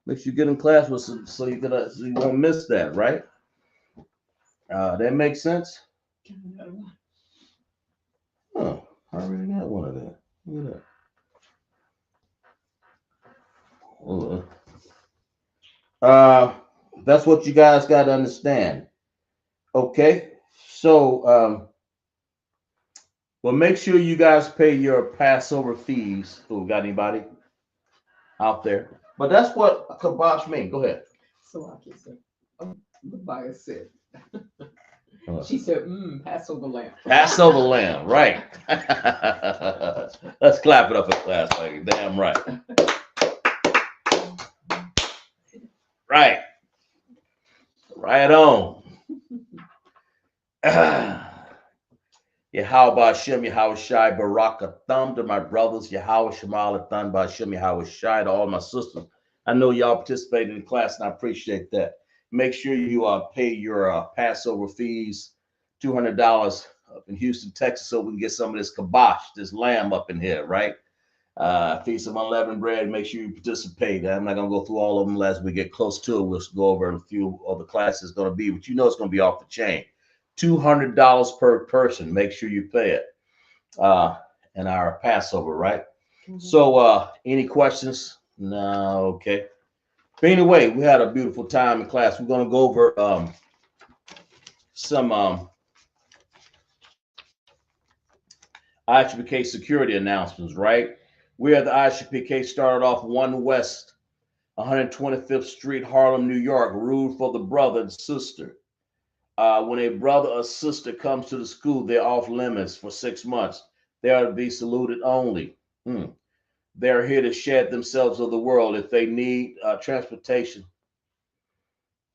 Make sure you get in class with so you won't miss that, right? That makes sense. Oh, I already got one of them. Look at that. That's what you guys got to understand. Okay, so well, make sure you guys pay your Passover fees. Who got anybody out there? But that's what Qadash means. Go ahead. So I can say, the bias said. She said, Passover lamb. Passover lamb, right. Let's clap it up for class, like damn right. Right. Right on. Yahweh Hashem, Yahweh Shai, Baraka Thumb to my brothers, Yahweh Shemal, Thumb by Hashem, Yahweh Shai to all my sisters. I know y'all participated in class and I appreciate that. Make sure you pay your Passover fees, $200 up in Houston, Texas, so we can get some of this Qadash, this lamb up in here, right? Feast of unleavened bread. Make sure you participate. I'm not going to go through all of them as we get close to it. We'll go over a few of the classes going to be, but it's going to be off the chain. $200 per person. Make sure you pay it. And our Passover, right? Mm-hmm. So, any questions? No, okay. But anyway, we had a beautiful time in class. We're going to go over some ISUPK security announcements, right? We at the ISUPK started off 1 West, 125th Street, Harlem, New York, ruled for the brother and sister. When a brother or sister comes to the school, they're off limits for 6 months. They are to be saluted only. They're here to shed themselves of the world. If they need transportation,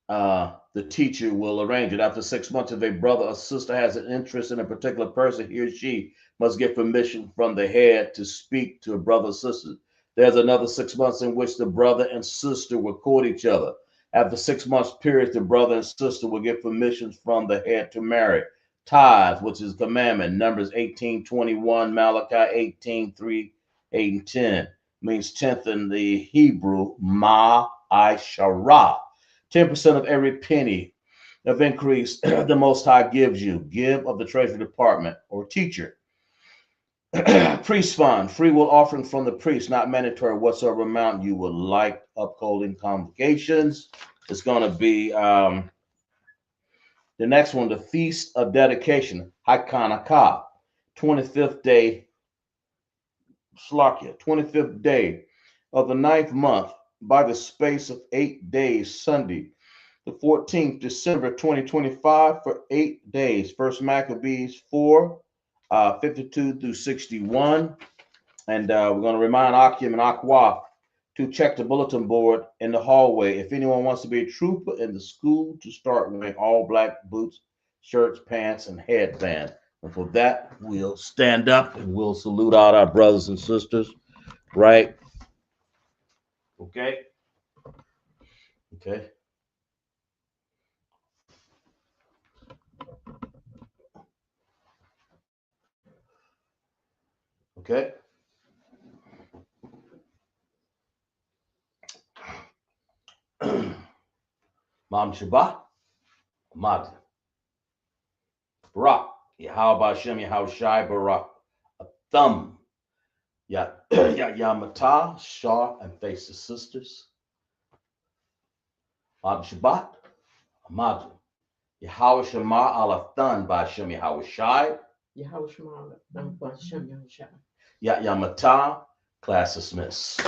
the teacher will arrange it. After 6 months, if a brother or sister has an interest in a particular person, he or she must get permission from the head to speak to a brother or sister. There's another 6 months in which the brother and sister will court each other. After 6 months period, the brother and sister will get permissions from the head to marry. Tithes, which is commandment, Numbers 18:21, Malachi 18:3, 8 and 10, means 10th in the Hebrew, ma'ashara. 10% of every penny of increase the Most High gives you. Give of the Treasury Department or teacher. Priest fund, free will offering from the priest, not mandatory whatsoever amount you would like. Upholding convocations. It's going to be the next one, the Feast of Dedication, Hakanaka, 25th day, Slakia, 25th day of the ninth month, by the space of 8 days, Sunday, the 14th December 2025, for 8 days. First Maccabees 4, 52 through 61. And we're going to remind Akim and Aqua to check the bulletin board in the hallway. If anyone wants to be a trooper in the school, to start wearing all black boots, shirts, pants, and headband. And for that, we'll stand up and we'll salute out our brothers and sisters, right? Okay? Okay. Okay. Mam Shabbat, Ahmad, Barak, Yahweh Hashem, Yahweh Shai, Barak, Thumb, Yamata, Shah, and face the sisters. Mam Shabbat, Ahmad, Yahweh Shema Alathan by Hashem, Yahweh Shai, Yahweh Shema, Hashem, Yahweh Shai. Yamata, class dismissed.